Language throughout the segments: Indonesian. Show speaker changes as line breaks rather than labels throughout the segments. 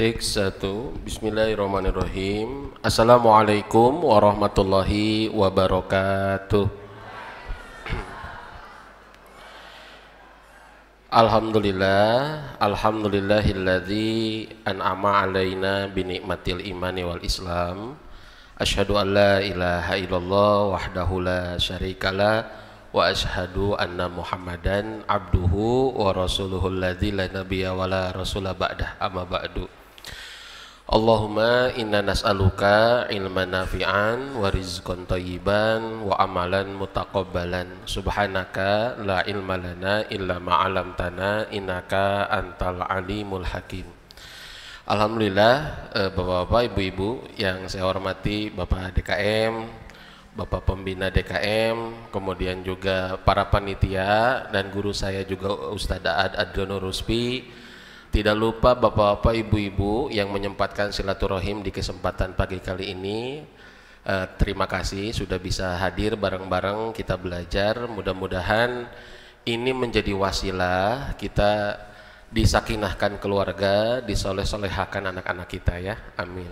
Cek satu. Bismillahirrahmanirrahim. Assalamualaikum warahmatullahi wabarakatuh. Alhamdulillahilladzi an'ama alaina binikmatil imani wal islam. Asyhadu an la ilaha illallah wahdahu la syarikalah wa asyhadu anna muhammadan abduhu wa rasuluhul ladzi la nabiyya wa la rasula ba'dah, amma ba'du. Allahumma inna nas'aluka ilman nafi'an wa rizqan thayyiban wa amalan mutaqabbalan. Subhanaka la ilma lana illa ma 'allamtana innaka antal alimul hakim. Alhamdulillah, Bapak-bapak, Ibu-ibu yang saya hormati, Bapak DKM, Bapak Pembina DKM, kemudian juga para panitia dan guru saya juga Ustadz Aad Adrono Ruspi. Tidak lupa Bapak-bapak, Ibu-ibu yang menyempatkan silaturahim di kesempatan pagi kali ini. Terima kasih sudah bisa hadir bareng-bareng kita belajar. Mudah-mudahan ini menjadi wasilah kita disakinahkan keluarga, disoleh-solehakan anak-anak kita ya. Amin.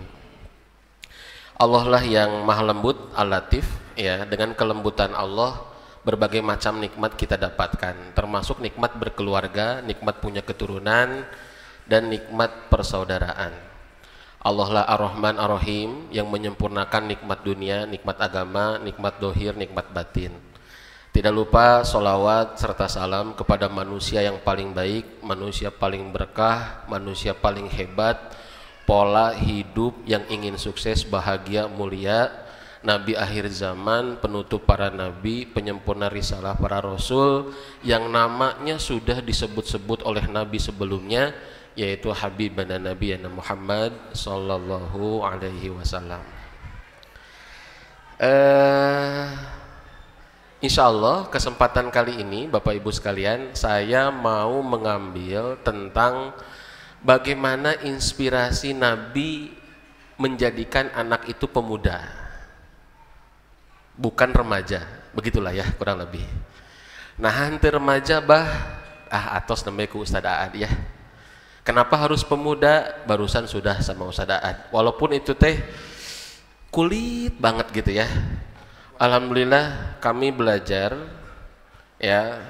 Allah lah yang maha lembut, al-latif ya. Dengan kelembutan Allah berbagai macam nikmat kita dapatkan, termasuk nikmat berkeluarga, nikmat punya keturunan, dan nikmat persaudaraan. Allah lah Ar-Rahman Ar-Rahim yang menyempurnakan nikmat dunia, nikmat agama, nikmat dohir, nikmat batin. Tidak lupa sholawat serta salam kepada manusia yang paling baik, manusia paling berkah, manusia paling hebat, pola hidup yang ingin sukses, bahagia, mulia, Nabi akhir zaman, penutup para nabi, penyempurna risalah para rasul, yang namanya sudah disebut-sebut oleh nabi sebelumnya, yaitu Habibana Nabiyana Muhammad sallallahu alaihi wasallam. Insyaallah kesempatan kali ini Bapak Ibu sekalian, saya mau mengambil tentang bagaimana inspirasi Nabi menjadikan anak itu pemuda, bukan remaja. Begitulah ya kurang lebih. Nah, hantu remaja atos namanya ku Ustadz Aad ya. Kenapa harus pemuda? Barusan sudah sama Ustadz Aad. Walaupun itu teh kulit banget gitu ya. Alhamdulillah kami belajar ya.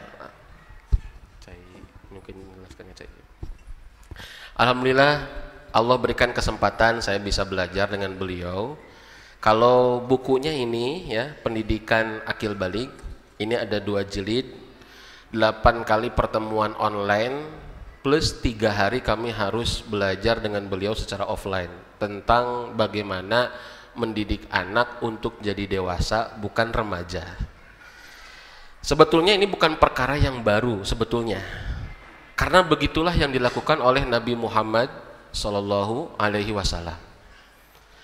Alhamdulillah Allah berikan kesempatan saya bisa belajar dengan beliau. Kalau bukunya ini ya, Pendidikan Akil Balik, ini ada 2 jilid, 8 kali pertemuan online plus 3 hari kami harus belajar dengan beliau secara offline tentang bagaimana mendidik anak untuk jadi dewasa, bukan remaja. Sebetulnya ini bukan perkara yang baru sebetulnya, karena begitulah yang dilakukan oleh Nabi Muhammad Sallallahu Alaihi Wasallam.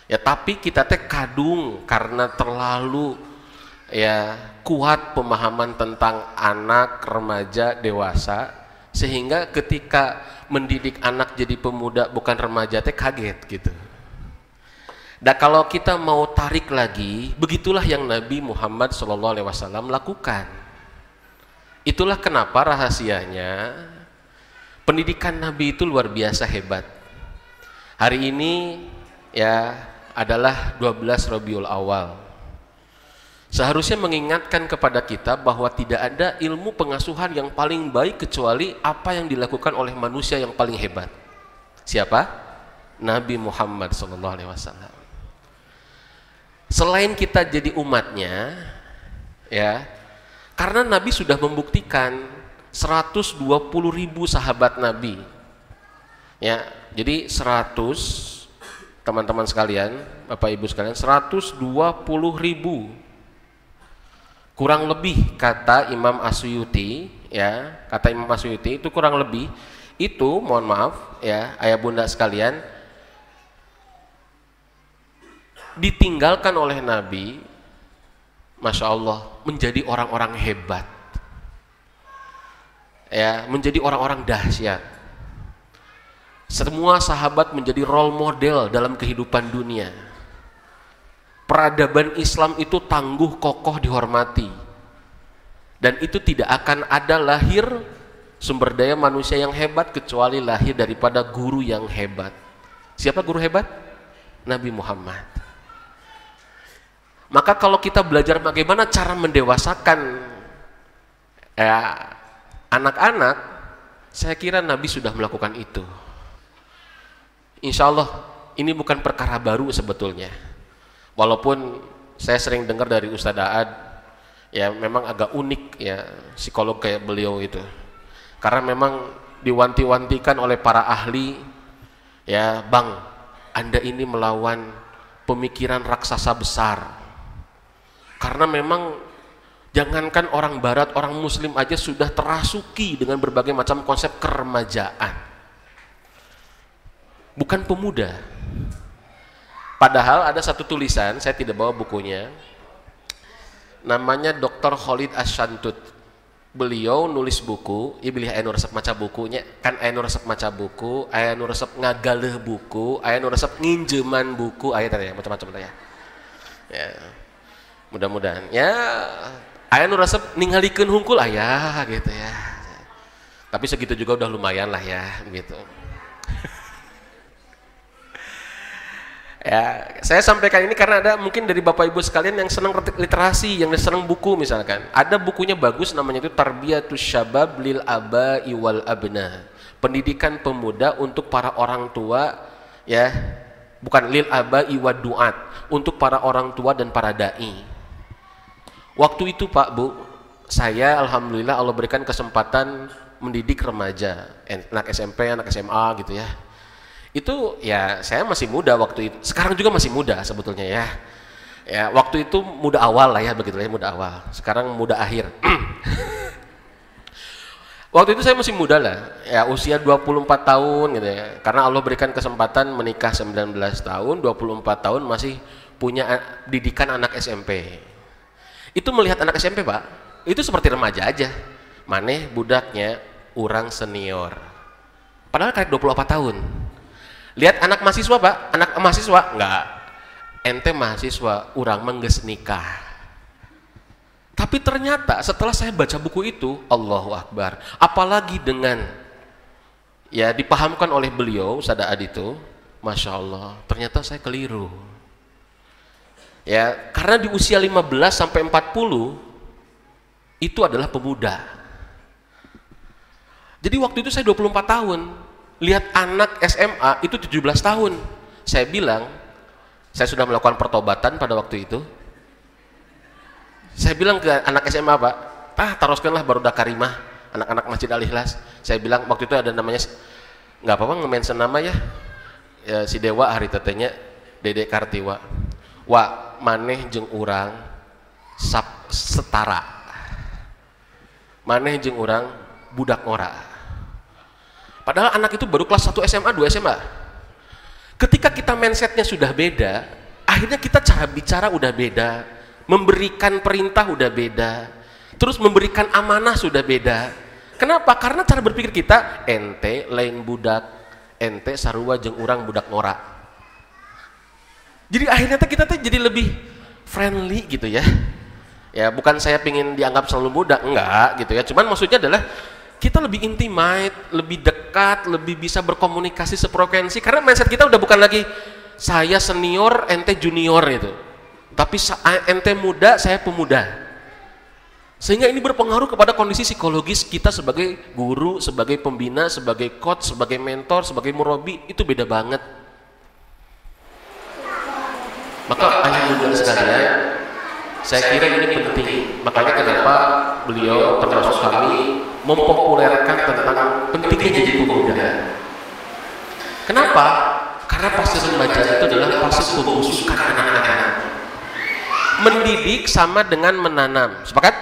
Ya, tapi kita teh kadung karena terlalu ya kuat pemahaman tentang anak, remaja, dewasa, sehingga ketika mendidik anak jadi pemuda bukan remaja teh kaget gitu. Dan kalau kita mau tarik lagi, begitulah yang Nabi Muhammad SAW lakukan. Itulah kenapa rahasianya pendidikan Nabi itu luar biasa hebat. Hari ini ya adalah 12 Rabiul Awal. Seharusnya mengingatkan kepada kita bahwa tidak ada ilmu pengasuhan yang paling baik kecuali apa yang dilakukan oleh manusia yang paling hebat. Siapa? Nabi Muhammad SAW. Selain kita jadi umatnya ya, karena Nabi sudah membuktikan 120.000 sahabat Nabi ya, jadi 100 teman-teman sekalian, Bapak Ibu sekalian, 120.000 kurang lebih, kata Imam Asyuyuti ya, kata Imam Asyuyuti itu kurang lebih itu, mohon maaf ya ayah bunda sekalian, ditinggalkan oleh Nabi, Masya Allah, menjadi orang-orang hebat ya, menjadi orang-orang dahsyat. Semua sahabat menjadi role model dalam kehidupan dunia. Peradaban Islam itu tangguh, kokoh, dihormati, dan itu tidak akan ada lahir sumber daya manusia yang hebat kecuali lahir daripada guru yang hebat. Siapa guru hebat? Nabi Muhammad. Maka kalau kita belajar bagaimana cara mendewasakan anak-anak, saya kira Nabi sudah melakukan itu. Insya Allah ini bukan perkara baru sebetulnya. Walaupun saya sering dengar dari Ustadz Aad, ya memang agak unik ya psikolog kayak beliau itu. Karena memang diwanti-wantikan oleh para ahli, ya Bang, Anda ini melawan pemikiran raksasa besar. Karena memang jangankan orang barat, orang muslim aja sudah terasuki dengan berbagai macam konsep keremajaan. Bukan pemuda. Padahal ada satu tulisan, saya tidak bawa bukunya, namanya Dr. Khalid Asyantut. Beliau nulis buku, pilih aya nu resep maca bukunya, kan aya nu resep maca buku, aya nu resep ngagaleh buku, aya nu resep nginjeman buku, aya teh macam-macam teh ya. Ya. Mudah-mudahan ya aya nu resep ningalikeun hungkul aya gitu ya. Tapi segitu juga udah lumayan lah ya gitu. Ya, saya sampaikan ini karena ada mungkin dari Bapak Ibu sekalian yang senang literasi, yang senang buku misalkan. Ada bukunya bagus namanya itu Tarbiyatus Syabab lil Aba'i wal Abna. Pendidikan pemuda untuk para orang tua, ya. Bukan lil Aba'i wad du'at, untuk para orang tua dan para dai. Waktu itu Pak Bu, saya alhamdulillah Allah berikan kesempatan mendidik remaja, anak SMP, anak SMA gitu ya. Itu ya saya masih muda waktu itu, sekarang juga masih muda sebetulnya ya. Ya waktu itu muda awal lah ya begitu ya, muda awal. Sekarang muda akhir. Waktu itu saya masih muda lah, ya usia 24 tahun gitu ya. Karena Allah berikan kesempatan menikah 19 tahun, 24 tahun masih punya didikan anak SMP. Itu melihat anak SMP Pak, itu seperti remaja aja. Maneh budaknya orang senior. Padahal kayak 24 tahun. Lihat anak mahasiswa Pak, anak mahasiswa enggak, ente mahasiswa, orang mengges nikah. Tapi ternyata setelah saya baca buku itu, Allahu Akbar, apalagi dengan ya dipahamkan oleh beliau Ustadz Aad itu, Masya Allah, ternyata saya keliru. Ya, karena di usia 15 sampai 40 itu adalah pemuda. Jadi waktu itu saya 24 tahun. Lihat anak SMA itu 17 tahun. Saya bilang, saya sudah melakukan pertobatan pada waktu itu. Saya bilang ke anak SMA Pak, teruskanlah barudak karimah, anak-anak Masjid Al-Ikhlas. Saya bilang waktu itu ada namanya, nggak apa-apa nge-mention nama ya, si Dewa hari tetenya Dede Kartiwa. Wah, maneh jeung urang setara. Maneh jeung urang budak ora. Padahal anak itu baru kelas 1 SMA, 2 SMA. Ketika kita mindsetnya sudah beda, akhirnya kita cara bicara udah beda, memberikan perintah udah beda, terus memberikan amanah sudah beda. Kenapa? Karena cara berpikir kita, ente lain budak, ente sarua jeung urang budak ngora. Jadi akhirnya kita jadi lebih friendly gitu ya. Ya bukan saya pingin dianggap selalu budak, enggak gitu ya. Cuman maksudnya adalah kita lebih intimate, lebih dekat, lebih bisa berkomunikasi sefrekuensi karena mindset kita udah bukan lagi saya senior, ente junior itu. Tapi ente muda, saya pemuda. Sehingga ini berpengaruh kepada kondisi psikologis kita sebagai guru, sebagai pembina, sebagai coach, sebagai mentor, sebagai murabi, itu beda banget. Maka ayah bunda sekalian, saya kira ini penting. Makanya kenapa beliau termasuk kami mempopulerkan tentang pentingnya jadi pemuda. Kenapa? Karena fase remaja itu adalah fase pembusukan anak-anak. Mendidik sama dengan menanam. Sepakat?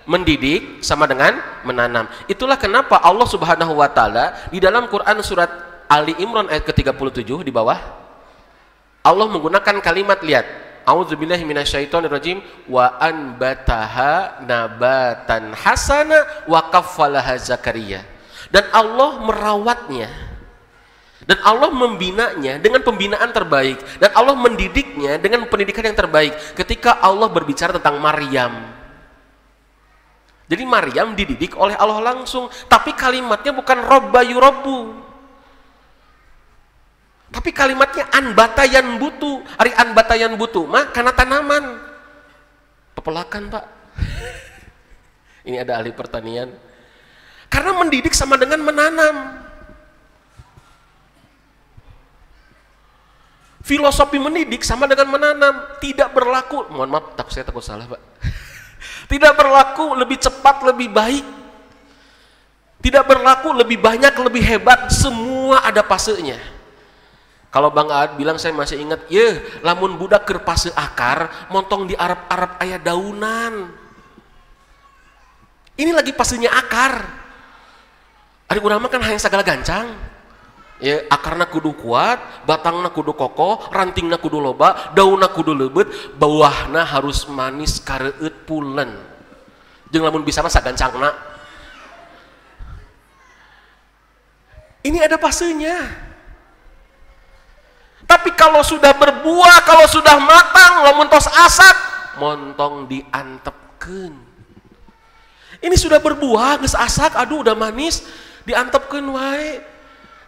Mendidik sama dengan menanam. Itulah kenapa Allah Subhanahu wa taala di dalam Quran surat Ali Imran ayat ke-37 di bawah Allah menggunakan kalimat, lihat, A'udzubillahi minasyaitonirrajim, wa anbataha nabatan hasana wa kaffalaha Zakaria. Dan Allah merawatnya, dan Allah membinanya dengan pembinaan terbaik, dan Allah mendidiknya dengan pendidikan yang terbaik. Ketika Allah berbicara tentang Maryam, jadi Maryam dididik oleh Allah langsung, tapi kalimatnya bukan robba yurobbu. Tapi kalimatnya an batayan butu, ari an batayan butu mah karena tanaman. Pepelakan, Pak. Ini ada ahli pertanian. Karena mendidik sama dengan menanam. Filosofi mendidik sama dengan menanam, tidak berlaku. Mohon maaf, saya takut salah, Pak. Tidak berlaku lebih cepat, lebih baik. Tidak berlaku lebih banyak, lebih hebat. Semua ada fasenya. Kalau Bang Aad bilang, saya masih ingat, ya, lamun budak keur fase akar, montong di Arab-Arab aya daunan. Ini lagi fasenya akar. Ari urang mah kan hayang sagala gancang. Ya, akarna kudu kuat, batangna kudu kokoh, rantingna kudu loba, daunna kudu leubeut, bawahna harus manis kareueut pulen. Jeung lamun bisa mah sagancangna. Ini ada fasenya. Tapi kalau sudah berbuah, kalau sudah matang, lamun tos asak, montong diantepkeun. Ini sudah berbuah, geus asak, aduh udah manis, diantepkeun wae.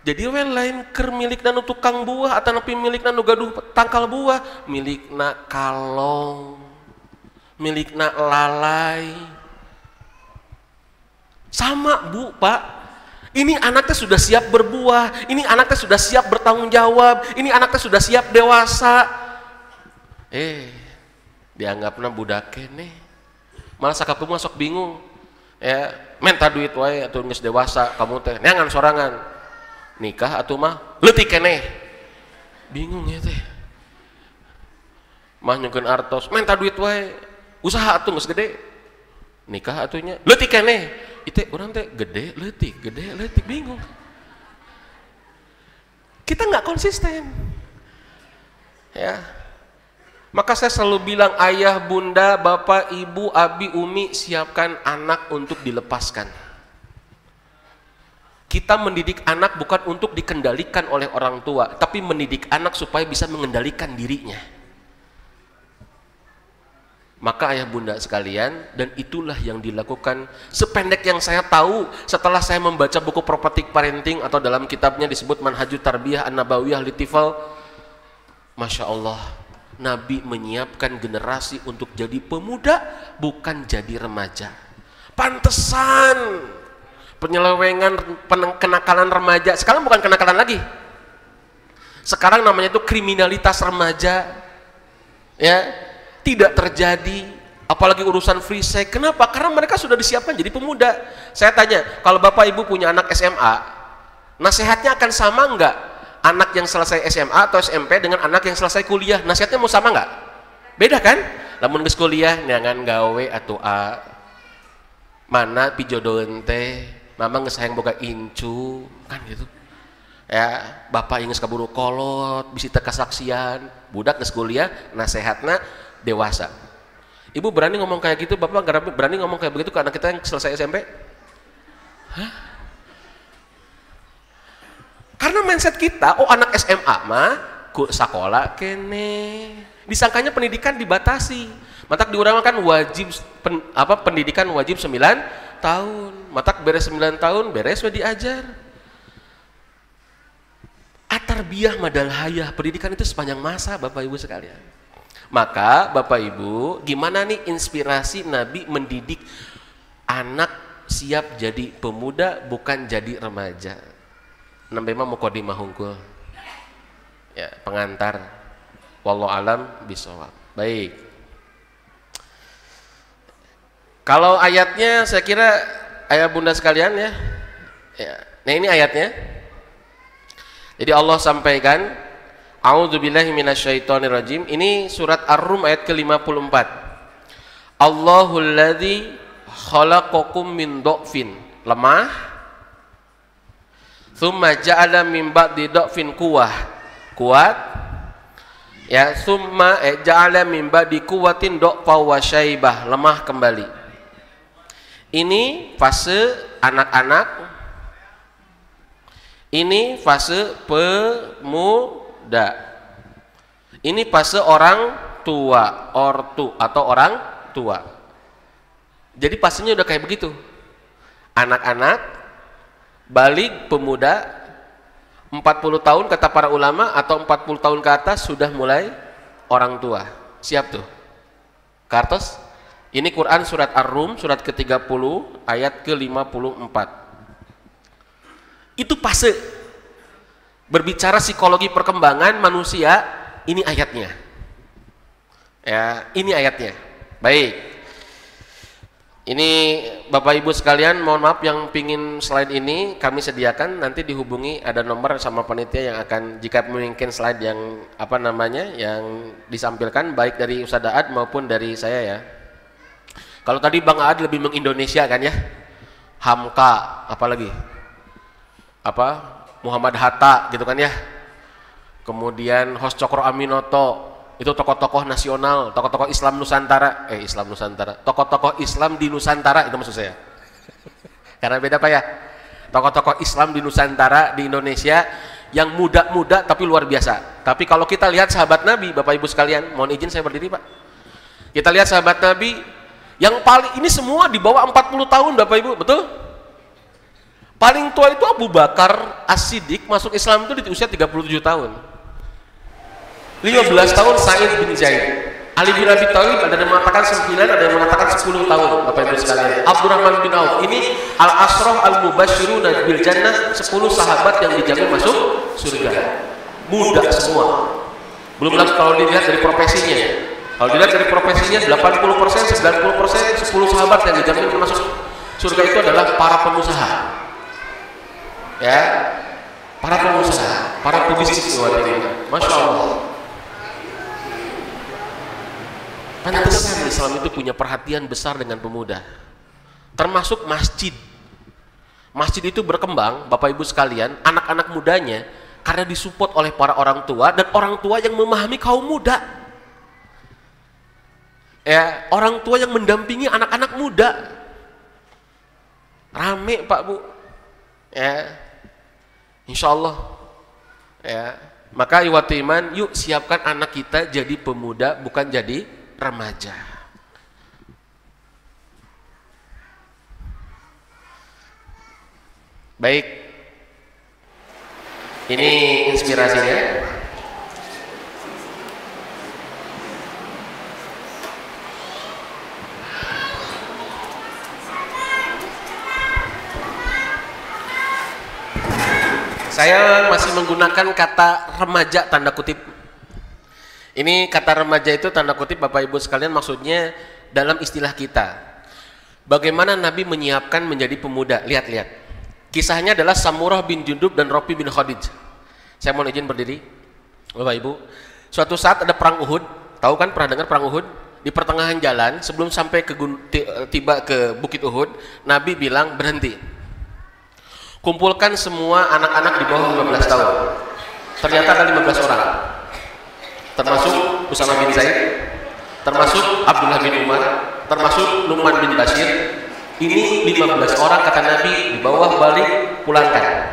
Jadi we lain keur milikna nu tukang buah atau nepi milikna nu gaduh tangkal buah, milikna kalong, milikna lalai. Sama, Bu, Pak. Ini anaknya sudah siap berbuah, ini anaknya sudah siap bertanggung jawab, ini anaknya sudah siap dewasa. Dianggapna budak keneh. Malah sakapeung mah sok bingung. Ya, minta duit wae atuh geus dewasa, kamu teh neangan sorangan. Nikah atuh mah leutik keneh. Bingung ya teh. Mah nyungkeun artos, minta duit wae. Usaha atuh geus gede. Nikah atuhnya leutik keneh. Itu orang teh gede leutik bingung. Kita nggak konsisten. Ya. Maka saya selalu bilang, ayah, bunda, bapak, ibu, abi, umi, siapkan anak untuk dilepaskan. Kita mendidik anak bukan untuk dikendalikan oleh orang tua, tapi mendidik anak supaya bisa mengendalikan dirinya. Maka ayah bunda sekalian, dan itulah yang dilakukan sependek yang saya tahu setelah saya membaca buku Prophetic Parenting atau dalam kitabnya disebut Manhajut Tarbiyah An-Nabawiyah Litifal. Masya Allah, Nabi menyiapkan generasi untuk jadi pemuda, bukan jadi remaja. Pantesan penyelewengan, kenakalan remaja sekarang bukan kenakalan lagi. Sekarang namanya itu kriminalitas remaja. Ya, tidak terjadi, apalagi urusan free sex. Kenapa? Karena mereka sudah disiapkan jadi pemuda. Saya tanya, kalau bapak ibu punya anak SMA, nasihatnya akan sama enggak? Anak yang selesai SMA atau SMP dengan anak yang selesai kuliah, nasihatnya mau sama enggak? Beda kan? Lamun geus kuliah neangan gawe atuh a mana pijodoeun teh, mama geus hayang boga incu, kan gitu. Ya, bapak geus kaburu kolot, bisi teu kasaksian, budak geus kuliah, nasihatna dewasa. Ibu berani ngomong kayak gitu, bapak berani ngomong kayak begitu ke anak kita yang selesai SMP? Hah? Karena mindset kita, oh anak SMA mah ku sekolah kene. Disangkanya pendidikan dibatasi. Matak diurangkan wajib pendidikan wajib 9 tahun. Matak beres 9 tahun, beres we diajar. Atarbiyah madal hayah, pendidikan itu sepanjang masa Bapak Ibu sekalian. Maka Bapak Ibu, gimana nih inspirasi Nabi mendidik anak siap jadi pemuda bukan jadi remaja? Nambe mah muqaddimah hungkul. Ya, pengantar. Wallahu alam bisawab. Baik. Kalau ayatnya saya kira ayah bunda sekalian ya. Nah ini ayatnya. Jadi Allah sampaikan, A'udzubillahi minasyaitonirrajim. Ini surat Ar-Rum ayat ke-54. Allahul ladzi khalaqakum min dha'fin, lemah. Tsumma ja'ala min ba'di dha'fin quwwah, kuat. Ya, tsumma ja'ala min ba'di quwwatin dha'fa wa syaibah, lemah kembali. Ini fase anak-anak. Ini fase pemuda. Ini fase orang tua, ortu atau orang tua. Jadi fasenya udah kayak begitu. Anak-anak, balik pemuda, 40 tahun kata para ulama, atau 40 tahun ke atas sudah mulai orang tua. Siap tuh Kartos? Ini Quran surat Ar-Rum surat ke-30 ayat ke-54. Itu fase berbicara psikologi perkembangan manusia. Ini ayatnya ya, ini ayatnya. Baik, ini Bapak Ibu sekalian, mohon maaf yang pingin slide ini kami sediakan, nanti dihubungi, ada nomor sama panitia yang akan, jika mungkin slide yang apa namanya yang disampilkan baik dari Ustaz Aad maupun dari saya ya. Kalau tadi Bang Aad lebih mengindonesia kan ya, Hamka apalagi apa Muhammad Hatta gitu kan ya, kemudian Hos Cokro Aminoto, itu tokoh-tokoh nasional, tokoh-tokoh Islam Nusantara, tokoh-tokoh Islam di Nusantara, itu maksud saya. Karena beda Pak ya, tokoh-tokoh Islam di Nusantara, di Indonesia, yang muda-muda tapi luar biasa. Tapi kalau kita lihat sahabat Nabi, Bapak Ibu sekalian, mohon izin saya berdiri Pak. Kita lihat sahabat Nabi, yang paling, ini semua di bawah 40 tahun Bapak Ibu, betul? Paling tua itu Abu Bakar As-Siddiq, masuk Islam itu di usia 37 tahun. 15 tahun Sa'id bin Zaid. Ali bin Abi Thalib ada yang mengatakan 9, ada yang mengatakan 10 tahun Bapak Ibu sekalian. Abdurrahman bin Auf, ini al-asrah al-mubashshiruna bil jannah, 10 sahabat yang dijamin masuk surga. Muda semua. Belum lagi kalau dilihat dari profesinya. Kalau dilihat dari profesinya 80%, 90%, 10 sahabat yang dijamin masuk surga itu adalah para pengusaha. Ya. Para pengusaha, para pebisnis luar ini. Masya Allah. Pantesan Islam itu punya perhatian besar dengan pemuda, termasuk masjid. Masjid itu berkembang, Bapak Ibu sekalian, anak-anak mudanya karena disupport oleh para orang tua, dan orang tua yang memahami kaum muda. Ya, orang tua yang mendampingi anak-anak muda. Rame Pak Bu. Ya. Insya Allah. Ya. Maka iwati iman, yuk siapkan anak kita jadi pemuda, bukan jadi remaja. Baik, ini inspirasinya. Saya masih menggunakan kata remaja tanda kutip. Ini kata remaja itu tanda kutip Bapak Ibu sekalian, maksudnya dalam istilah kita. Bagaimana Nabi menyiapkan menjadi pemuda? Lihat-lihat. Kisahnya adalah Samurah bin Jundub dan Rafi bin Khadij. Saya mohon izin berdiri. Bapak Ibu, suatu saat ada perang Uhud. Tahu kan, pernah dengar perang Uhud? Di pertengahan jalan sebelum sampai ke tiba ke Bukit Uhud, Nabi bilang berhenti. Kumpulkan semua anak-anak di bawah 15 tahun. Ternyata ada 15 orang. Termasuk Usama bin Zaid, termasuk Abdullah bin Umar, termasuk Nu'man bin Bashir. Ini 15 orang kata Nabi, di bawah balik pulangkan.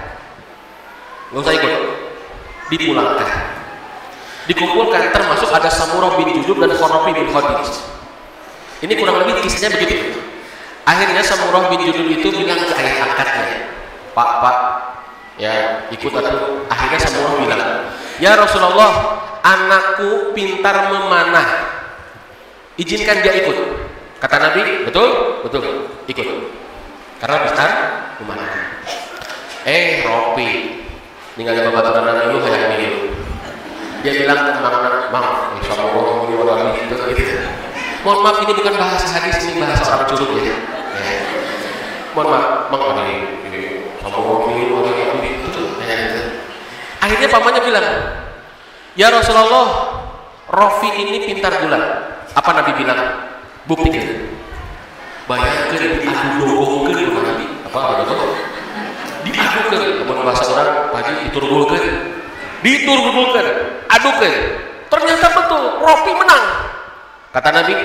Nggak usah ikut, dipulangkan. Dikumpulkan, termasuk ada Samurah bin Jundub dan Rafi bin Khadij. Ini kurang lebih kisahnya begitu. Akhirnya Samurah bin Jundub itu bilang ke ayah angkatnya, Pak, ya ikut atau. Akhirnya Samurah bilang, ya Rasulullah, anakku pintar memanah, izinkan dia ikut. Kata Nabi, betul, betul, ikut. Karena pintar memanah. Rafi, ninggalin babaturan Nabi lu kayak gini. Dia bilang, Bang, Insyaallah gitu. Mohon maaf, ini bukan bahasa hadis, ini bahasa orang curug ya. Mohon maaf, Bang, ini akhirnya pamannya bilang, ya Rasulullah, Rafi ini pintar gulat. Apa Nabi bilang? Buktikan. Bayangkan diadu dogongkan Nabi. Apa dogong? Diadukan. Namun bahasa orang, pagi diturgulkan. Diturgulkan, adukan. Ternyata betul, Rafi menang. Kata Nabi,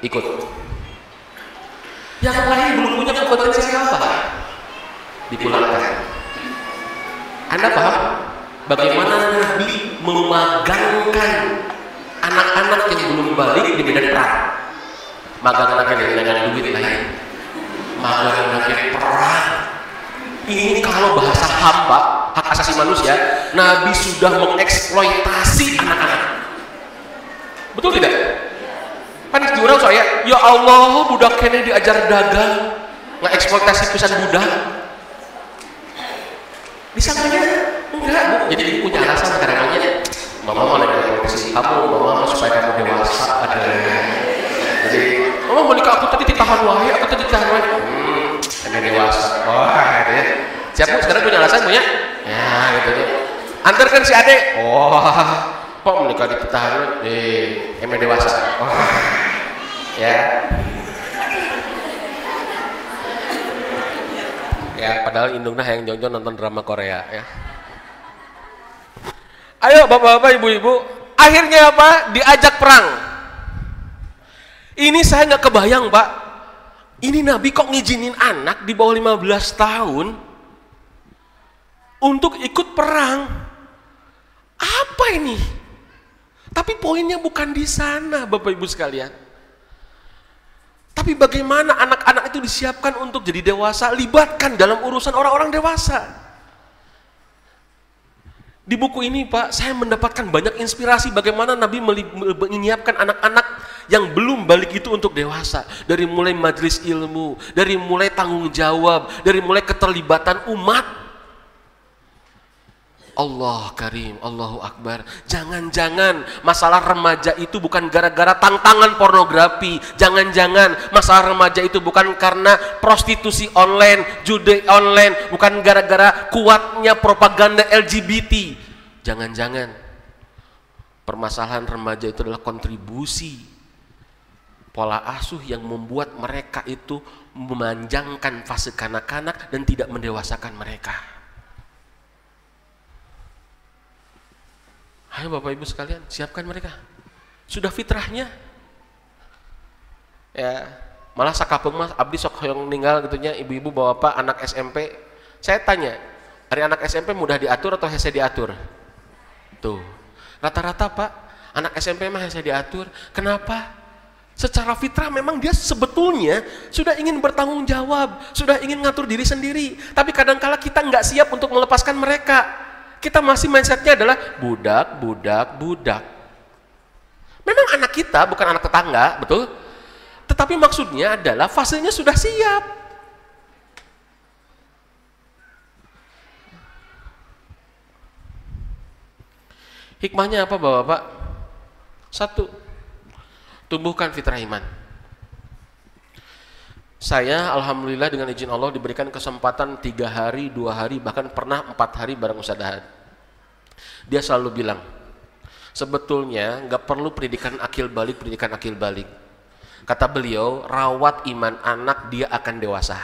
ikut. Yang lain belum punya kompetensi apa? Dipulangkan. Anda paham bagaimana Nabi memagangkan anak-anak yang belum balik di medan perang? Magang anaknya dengan duit lain, magang anaknya perang. Ini kalau bahasa hamba, hak asasi manusia, Nabi sudah mengeksploitasi anak-anak. Betul tidak? Kan jurang saya, ya Allah budak kene diajar dagang, ngeksploitasi pisan budak. Disangkanya enggak, Bu. Jadi ibu punya alasan kadang-kadang, mama mau eksploitasi kamu, mama supaya kamu dewasa ada. Jadi, mama mau nikah aku tadi ditahan wae, aku tadi ditahan wae. Ada dewasa. Wah, gitu ya. Siap Bu, sekarang punya alasan punya? Ya, gitu ya. Antarkan si Ade. Wah, kok menikah ditahan? Emang dewasa. Wah, ya. Ya, padahal indungnya yang jonjon nonton drama Korea ya. Ayo bapak-bapak, ibu-ibu, akhirnya apa? Diajak perang. Ini saya nggak kebayang, Pak. Ini Nabi kok ngizinin anak di bawah 15 tahun untuk ikut perang? Apa ini? Tapi poinnya bukan di sana, Bapak Ibu sekalian. Tapi bagaimana anak-anak itu disiapkan untuk jadi dewasa, libatkan dalam urusan orang-orang dewasa. Di buku ini Pak, saya mendapatkan banyak inspirasi bagaimana Nabi menyiapkan anak-anak yang belum balik itu untuk dewasa. Dari mulai majelis ilmu, dari mulai tanggung jawab, dari mulai keterlibatan umat. Allah Karim, Allahu Akbar. Jangan-jangan masalah remaja itu bukan gara-gara tantangan pornografi. Jangan-jangan masalah remaja itu bukan karena prostitusi online, judi online, bukan gara-gara kuatnya propaganda LGBT. Jangan-jangan permasalahan remaja itu adalah kontribusi pola asuh yang membuat mereka itu memanjangkan fase kanak-kanak dan tidak mendewasakan mereka. Ayo Bapak Ibu sekalian, siapkan mereka. Sudah fitrahnya. Ya, malah sakapung mas abdi sok hoyong ninggal gitunya, ibu-ibu bawa apa anak SMP. Saya tanya, hari anak SMP mudah diatur atau hese diatur? Tuh. Rata-rata Pak, anak SMP mah hese diatur. Kenapa? Secara fitrah memang dia sebetulnya sudah ingin bertanggung jawab, sudah ingin ngatur diri sendiri. Tapi kadang-kala kita nggak siap untuk melepaskan mereka. Kita masih mindsetnya adalah budak, budak, budak. Memang anak kita bukan anak tetangga, betul? Tetapi maksudnya adalah fasenya sudah siap. Hikmahnya apa Bapak-Bapak? Satu, tumbuhkan fitrah iman. Saya alhamdulillah dengan izin Allah diberikan kesempatan 3 hari, 2 hari, bahkan pernah 4 hari bareng Ustaz Dahad. Dia selalu bilang, sebetulnya nggak perlu pendidikan akil balik. Kata beliau, rawat iman anak, dia akan dewasa.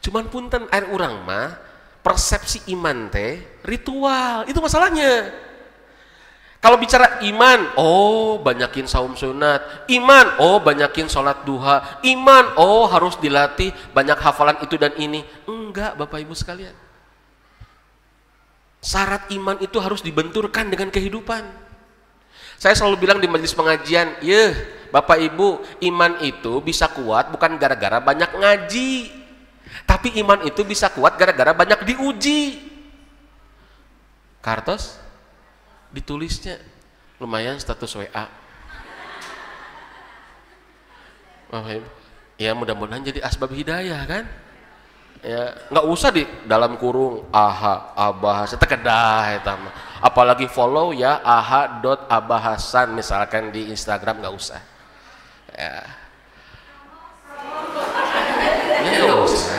Cuman punten air urang mah, persepsi iman teh ritual, itu masalahnya. Kalau bicara iman, oh banyakin saum sunat. Iman, oh banyakin sholat duha. Iman, oh harus dilatih banyak hafalan itu dan ini. Enggak Bapak Ibu sekalian. Syarat iman itu harus dibenturkan dengan kehidupan. Saya selalu bilang di majelis pengajian, Bapak Ibu, iman itu bisa kuat bukan gara-gara banyak ngaji. Tapi iman itu bisa kuat gara-gara banyak diuji. Kartos? Ditulisnya lumayan status WA. Ya mudah-mudahan jadi asbab hidayah kan. Ya nggak usah di dalam kurung abahas kedah eta mah. Apalagi follow ya aha.abahasan misalkan di Instagram, nggak usah. Ya nggak usah.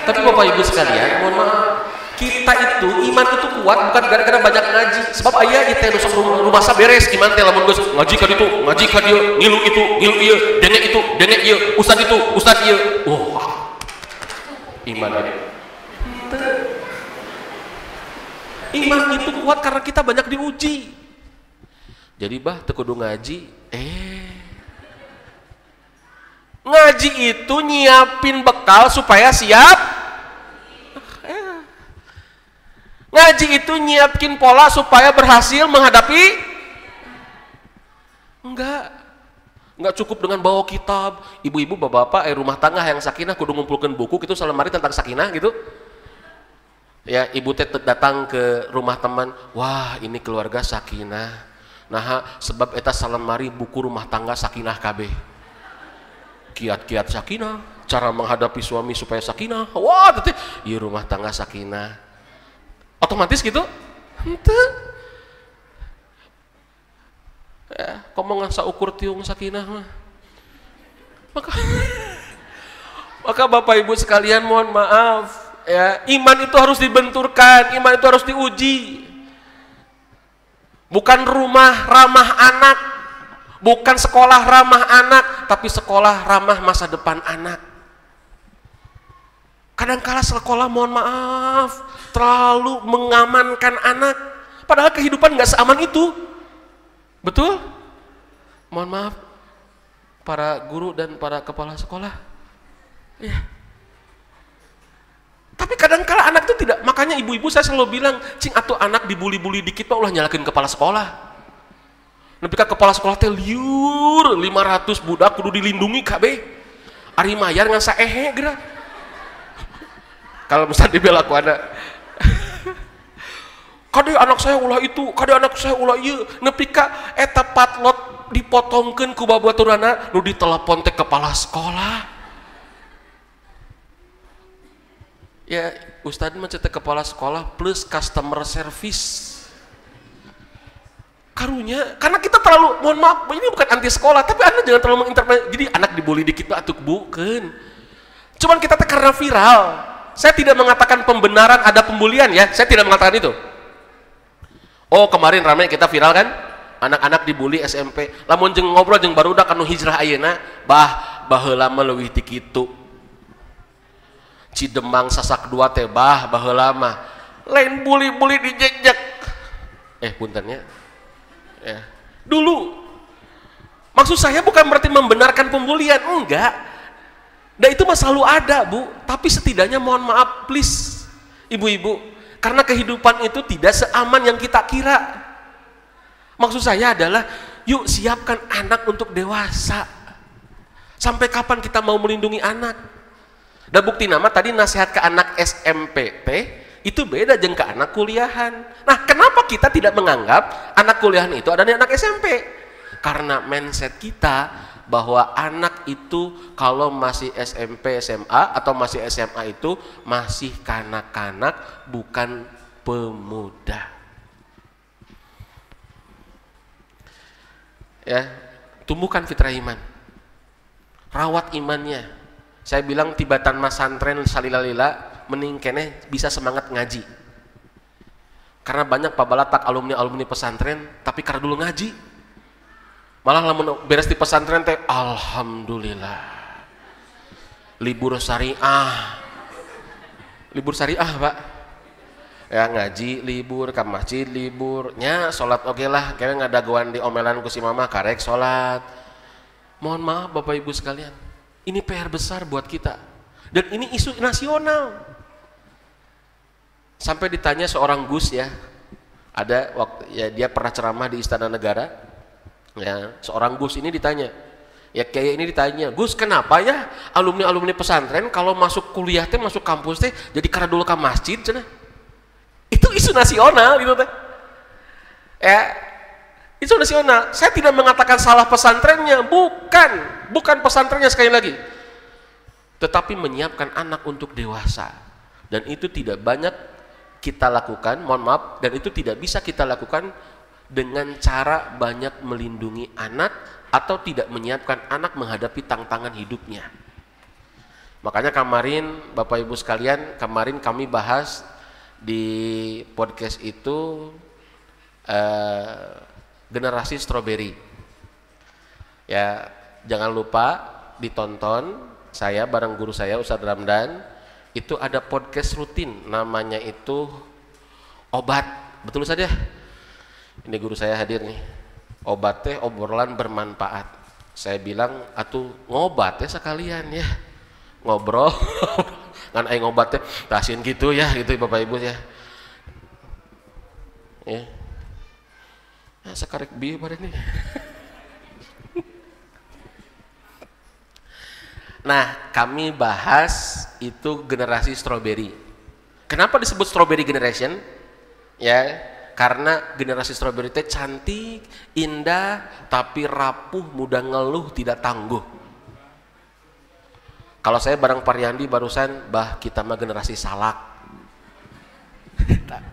Tapi Bapak Ibu sekalian, mohon maaf, kita itu iman itu kuat bukan gara-gara banyak ngaji. Sebab ayah itu nusuk rumah beres iman teh lamun geus ngaji ka ditu, ngaji ka dieu, ngilu itu, ngilu ieu, dengek itu, dengek ieu, ustad itu, ustad ieu. Iman itu. Iman itu kuat karena kita banyak diuji. Jadi bah teu kudu ngaji, ngaji itu nyiapin bekal supaya siap. Ngaji itu nyiapin pola supaya berhasil menghadapi. Enggak. Nggak cukup dengan bawa kitab. Ibu-ibu, bapak-bapak, rumah tangga yang sakinah kudu ngumpulkan buku gitu salemari tentang sakinah gitu. Ya, ibu teh datang ke rumah teman, wah ini keluarga sakinah. Nah, sebab eta salemari buku rumah tangga sakinah KB. Kiat-kiat sakinah, cara menghadapi suami supaya sakinah. Wah, teh ieu rumah tangga sakinah. Otomatis gitu? Henteu. Ya, komongan saukur tiung sakinah mah. Maka Bapak Ibu sekalian mohon maaf. Ya, iman itu harus dibenturkan, iman itu harus diuji. Bukan rumah ramah anak, bukan sekolah ramah anak, tapi sekolah ramah masa depan anak. Kadangkala sekolah mohon maaf terlalu mengamankan anak, padahal kehidupan nggak seaman itu. Betul? Mohon maaf para guru dan para kepala sekolah. Ya. Tapi kadang-kala anak itu tidak, makanya ibu-ibu saya selalu bilang, cing atuh anak dibuli-buli dikit pak ulah nyalakin kepala sekolah. Nepika kepala sekolah teh liur 500 budak kudu dilindungi KB. Ari mayar ngan saehe geura. Kalau misalnya dibela ku ada. Kade anak saya ulah itu, kade anak saya ulah ieu, nepika eta patlot dipotongkeun ku babaturanna nu ditelepon teh kepala sekolah. Ya, Ustadz mencetak kepala sekolah plus customer service. Karunya, karena kita terlalu, mohon maaf, ini bukan anti sekolah, tapi Anda jangan terlalu menginterpretasi. Jadi anak dibully dikit atuh bukan. Cuman kita karena viral. Saya tidak mengatakan pembenaran ada pembulian ya, saya tidak mengatakan itu. Oh, kemarin ramai kita viral kan? Anak-anak dibully SMP. Lamun jeung ngobrol jeung barudak anu hijrah ayeuna, baheula mah leuwih ti kitu. Cidemang sasak dua teh baheula mah lain buli-buli dijejek. Puntennya. Ya. Dulu. Maksud saya bukan berarti membenarkan pembulian, enggak. Dan itu mah selalu ada, Bu. Tapi setidaknya mohon maaf please ibu-ibu, karena kehidupan itu tidak seaman yang kita kira. Maksud saya adalah yuk siapkan anak untuk dewasa. Sampai kapan kita mau melindungi anak? Dan bukti nama tadi nasihat ke anak SMP itu beda jeung ke anak kuliahan. Nah, kenapa kita tidak menganggap anak kuliahan itu adalah anak SMP? Karena mindset kita bahwa anak itu kalau masih SMP, SMA atau masih SMA itu masih kanak-kanak, bukan pemuda. Ya, tumbuhkan fitrah iman. Rawat imannya. Saya bilang tibatan mas santren salilalila mending keneh bisa semangat ngaji. Karena banyak pabalatak alumni pesantren tapi karena dulu ngaji. Malah lamun beres di pesantren teh alhamdulillah. Libur syariah. Libur syariah, Pak. Ya ngaji libur, ke masjid libur, nya salat oge lah, kewe ngadaguan di omelan ku si mama karek salat. Mohon maaf Bapak Ibu sekalian. Ini PR besar buat kita. Dan ini isu nasional. Sampai ditanya seorang Gus ya. Ada waktu ya dia pernah ceramah di Istana Negara. Ya, seorang Gus ini ditanya. Ya kayak ini ditanya, "Gus, kenapa ya alumni pesantren kalau masuk kuliah teh, masuk kampus teh jadi karena dulu ke masjid cenah?" Itu isu nasional gitu teh. Ya, itu nasional. Saya tidak mengatakan salah pesantrennya, bukan pesantrennya sekali lagi. Tetapi menyiapkan anak untuk dewasa. Dan itu tidak banyak kita lakukan, mohon maaf, dan itu tidak bisa kita lakukan dengan cara banyak melindungi anak atau tidak menyiapkan anak menghadapi tantangan hidupnya. Makanya kemarin Bapak Ibu sekalian, kemarin kami bahas di podcast itu generasi stroberi. Ya, jangan lupa ditonton saya bareng guru saya Ustadz Ramdan. Itu ada podcast rutin namanya itu Obat. Betul saja. Ini guru saya hadir nih. Obat teh obrolan bermanfaat. Saya bilang atuh ngobat ya sekalian ya. Ngobrol kan aing ngobat teh tasin gitu ya, gitu Bapak Ibu ya. Ya. Nah, sekarek bieu bareng nih. Nah, kami bahas itu generasi strawberry. Kenapa disebut strawberry generation? Ya, karena generasi strawberry itu cantik, indah, tapi rapuh, mudah ngeluh, tidak tangguh. Kalau saya bareng Pariandi barusan, bah kita mah generasi salak.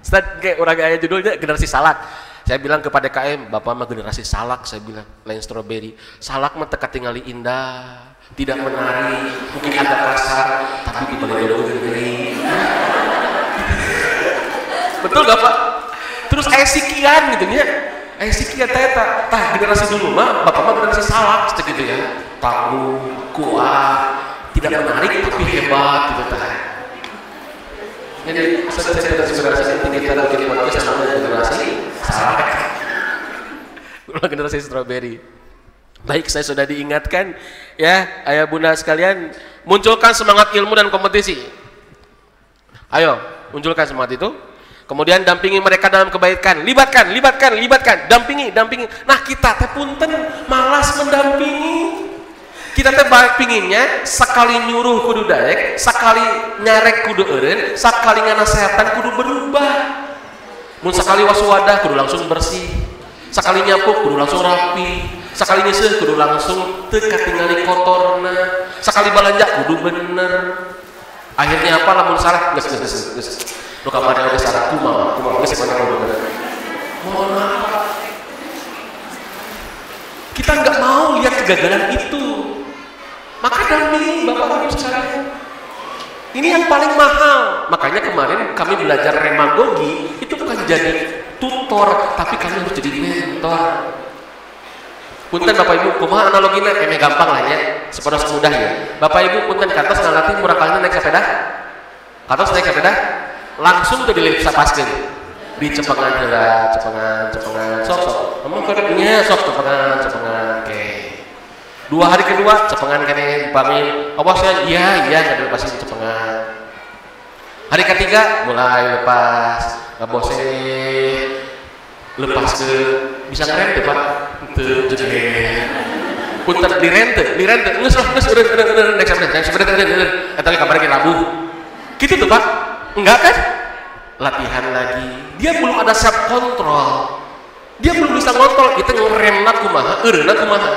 Ustaz, kayak orang kayak judulnya generasi salak. Saya bilang kepada KM, bapak mah generasi salak, saya bilang, lain strawberry. Salak mah teka tinggali indah, tidak menarik, mungkin agak kasar, tapi dibalik dulu gede. Betul gak Pak? Terus kayak sikian gitu ya. Sikian teta, tah generasi dulu mah, bapak mah generasi salak, gitu ya. Tangguh, kuat, tidak menarik tapi hebat gitu tah. Jadi saya generasi kita bikin podcast sama generasi salak. Generasi strawberry. Baik, saya sudah diingatkan ya, ayah bunda sekalian, munculkan semangat ilmu dan kompetisi. Ayo, munculkan semangat itu. Kemudian dampingi mereka dalam kebaikan, libatkan, dampingi. Nah, kita teh punten malas mendampingi. Kita teh baik pinginnya sekali nyuruh kudu daek, sekali nyarek kudu eureun, sekali nganasehatan kudu berubah. Mun sekali waswadah kudu langsung bersih. Sekali nyapu kudu langsung rapi. Sekali nyeuseun kudu langsung teu katingali kotorna. Sekali balanja kudu bener. Akhirnya apa lamun salah geus. Nu kamari oge salah kumaha geus mana bener. Mohon maaf. Kita nggak mau lihat kegagalan itu. Maka dampingi Bapak Ibu sekalian. Ini yang paling mahal. Makanya kemarin kami belajar remagogi itu bukan jadi tutor, tapi kami harus jadi mentor. Punten Bapak Ibu, kumaha analogina kayaknya gampang lah ya, sepados mudah ya. Bapak Ibu punten kantos ngalatih murah kalinya naik sepeda. Kantos naik sepeda, langsung tuh dilepaskeun. Di cepengan heula, cepengan. Sok. Ngomong kedenya sok cepengan. Oke. 2 hari kedua cepengan kene pamit awasnya iya nggak dilepasin cepengan. Hari ketiga mulai lepas nggak bosen lepas ke bisa ngerente Pak itu jadi punten dirente nges udah next tapi kabarnya labuh gitu tuh Pak. Enggak kan, latihan lagi, dia belum ada self control, dia belum bisa ngontrol, kita ngeremna kumaha eureuna kumaha.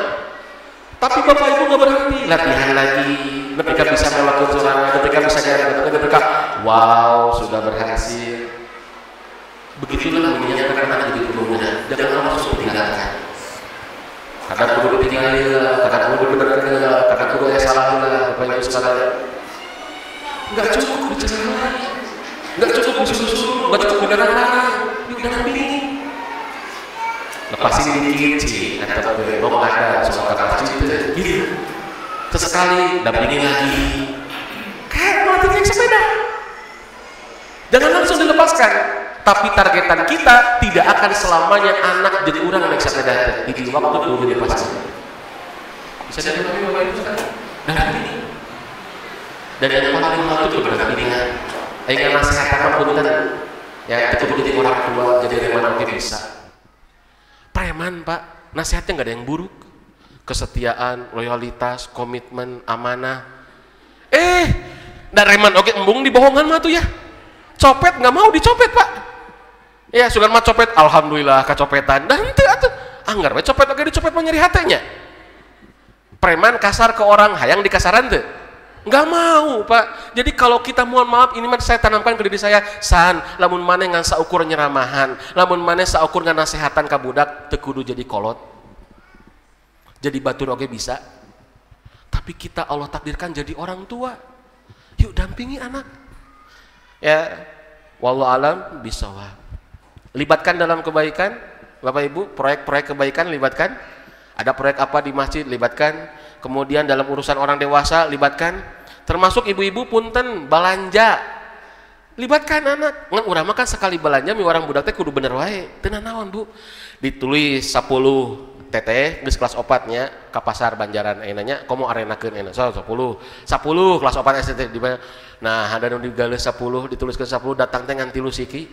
Tapi Bapak Ibu nggak berhenti, latihan lagi, ketika bisa melakukan serangan, ketika bisa ketika wow sudah berhasil. Begitulah menyiapkan anak jadi pembangunan, jangan langsung tinggalkan. Kadang kudu ditinggalin, kadang kudu dibenarkan, kadang kudu salah lah, Bapak Ibu sekalian. Nggak cukup bicara lagi, nggak cukup disuruh, nggak cukup dilarang, udah pilih. Lepasin dikit sih, atau belum ada soal kata gitu. Sesekali dampingi lagi, kayak melatih naik sepeda. Jangan langsung dilepaskan, tapi targetan kita tidak akan selamanya anak jadi orang naik sepeda. Di waktu dulu dilepaskan. Bisa jadi Bapak Ibu sekalian. Dan yang paling penting itu berdampingan. Ingin nasihat punten, ya cukup jadi orang tua, jadi reman oke bisa. Preman Pak, nasihatnya nggak ada yang buruk. Kesetiaan, loyalitas, komitmen, amanah. Dan reman oke embung di bohongan mah tuh ya. Copet nggak mau dicopet Pak. Ya sugan mah copet, alhamdulillah kecopetan. Dan itu atuh anggar we copet oke dicopet mau nyari hatenya. Preman kasar ke orang hayang dikasaran tuh. Nggak mau Pak. Jadi kalau kita mohon maaf, ini mah saya tanamkan ke diri saya, san lamun maneh ngan saukur nyeramahan, lamun maneh saukur ngan nasehatan ka budak teu kudu jadi kolot, jadi batur oge bisa, tapi kita Allah takdirkan jadi orang tua. Yuk dampingi anak ya, wallahu alam bisawab. Libatkan dalam kebaikan Bapak Ibu, proyek-proyek kebaikan libatkan. Ada proyek apa di masjid libatkan. Kemudian dalam urusan orang dewasa libatkan, termasuk ibu-ibu punten belanja libatkan anak. Ngan urang mah kan sekali belanja mi orang budak teh kudu bener wae, teu naon Bu. Ditulis 10 teteh geus kelas 4 nya ka pasar Banjaran aya nanya komo arenakeun ena so 10 kelas 4 SD di mana. Nah, ada nu digaleus 10 dituliskeun 10 datang teh ngan 3 siki.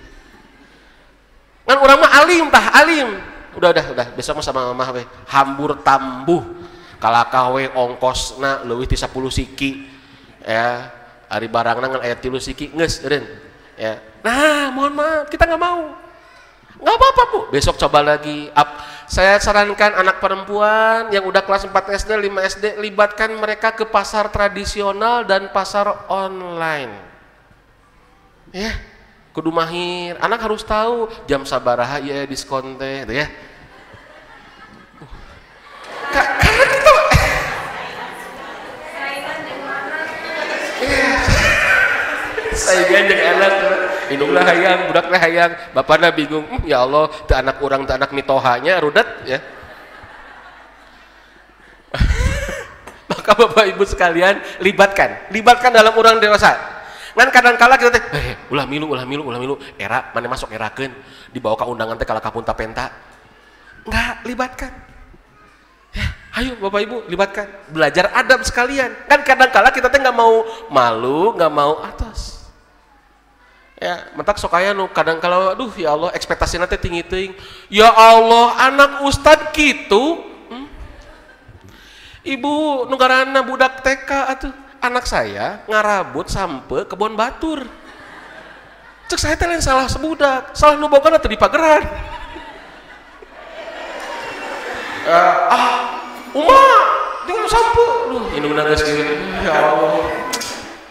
Ngan urang mah alim tah alim. Udah besok mah sama mamah we hambur tambuh. kalakah we ongkosna leuwih ti 10 siki ya, ari barangna ngan aya 3 siki geus eureun ya. Nah, mohon maaf kita nggak mau. Nggak apa-apa Bu, besok coba lagi. Saya sarankan anak perempuan yang udah kelas 4 SD, 5 SD, libatkan mereka ke pasar tradisional dan pasar online. Ya, kudu mahir. Anak harus tahu jam sabaraha ya diskon teh, gitu ya. Karena kita saingan jeung anak indunglah hayang, budaklah hayang, bapakna bingung, ya Allah, teu anak urang teu anak mitohanya rudet ya. Maka Bapak Ibu sekalian libatkan dalam urang dewasa. Ngan kadang-kala kita teh ulah milu, era mana masuk erakeun, dibawa ke undangan teh kala kapunta penta. Enggak, libatkan. Ya, ayo Bapak Ibu libatkan, belajar adab sekalian. Kan kadang-kala kita teh nggak mau malu, nggak mau atos. Ya, mentak sok aya nu kadang-kala aduh ya Allah ekspektasina teh tinggi teuing. Ya Allah, anak ustad kitu. Ibu nu ngaranna budak TK atuh. Anak saya ngarabut sampe kebon batur. Cek saya teh lain salah sebudak, salah nu bogana teu di pageran. Uma, tinggal sampe. Duh, indungna geus kieu. Ya Allah.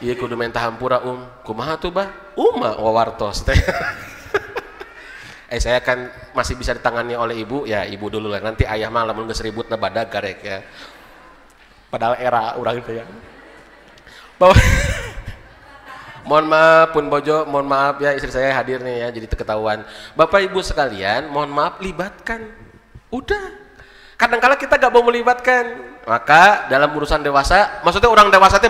Iya kudu minta hampura kumaha tuh bah wawartos teh. Saya kan masih bisa ditangani oleh ibu ya, ibu dulu lah, nanti ayah mah lamun geus ributna badag garek ya, padahal era urang itu ya. Mohon maaf Pun Bojo, mohon maaf ya istri saya hadir nih ya jadi ketahuan. Bapak Ibu sekalian mohon maaf libatkan, udah. Kadang-kala kita gak mau melibatkan, maka dalam urusan dewasa, maksudnya orang dewasa teh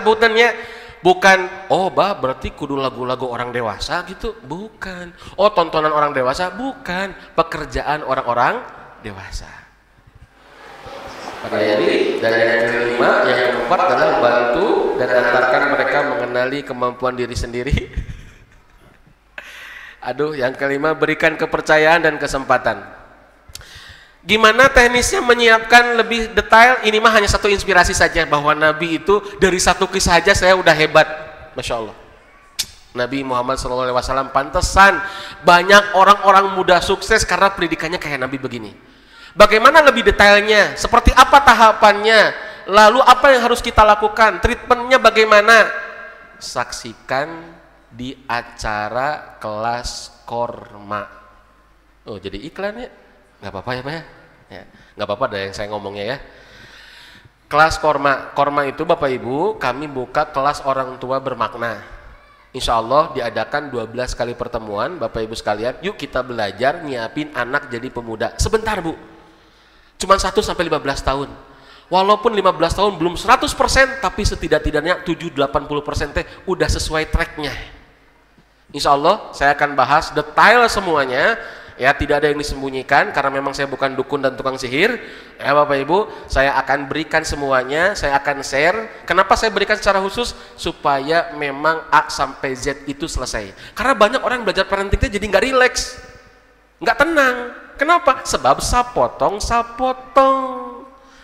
bukan oh bah berarti kudu lagu-lagu orang dewasa gitu, bukan. Oh tontonan orang dewasa, bukan. Pekerjaan orang-orang dewasa. Jadi dan yang kelima, yang keempat adalah bantu dan antarkan mereka mengenali kemampuan diri sendiri. Aduh, yang kelima berikan kepercayaan dan kesempatan. Gimana teknisnya menyiapkan lebih detail? Ini mah hanya satu inspirasi saja bahwa Nabi itu dari satu kisah saja saya udah hebat, masya Allah. Nabi Muhammad SAW pantesan banyak orang-orang muda sukses karena pendidikannya kayak Nabi begini. Bagaimana lebih detailnya? Seperti apa tahapannya? Lalu apa yang harus kita lakukan? Treatmentnya bagaimana? Saksikan di acara kelas korma. Oh jadi iklan ya? Nggak apa-apa ya Pak ya? Ya, nggak apa-apa ada yang saya ngomongnya ya. Kelas korma itu Bapak Ibu kami buka kelas orang tua bermakna. Insya Allah diadakan 12 kali pertemuan. Bapak Ibu sekalian, yuk kita belajar nyiapin anak jadi pemuda. Sebentar Bu, cuman 1-15 tahun. Walaupun 15 tahun belum 100%, tapi setidak-tidaknya 7-80% teh udah sesuai tracknya. Insya Allah saya akan bahas detail semuanya. Ya tidak ada yang disembunyikan karena memang saya bukan dukun dan tukang sihir ya Bapak Ibu, saya akan berikan semuanya, saya akan share. Kenapa saya berikan secara khusus? Supaya memang A sampai Z itu selesai, karena banyak orang belajar parentingnya jadi nggak rileks, nggak tenang. Kenapa? Sebab sapotong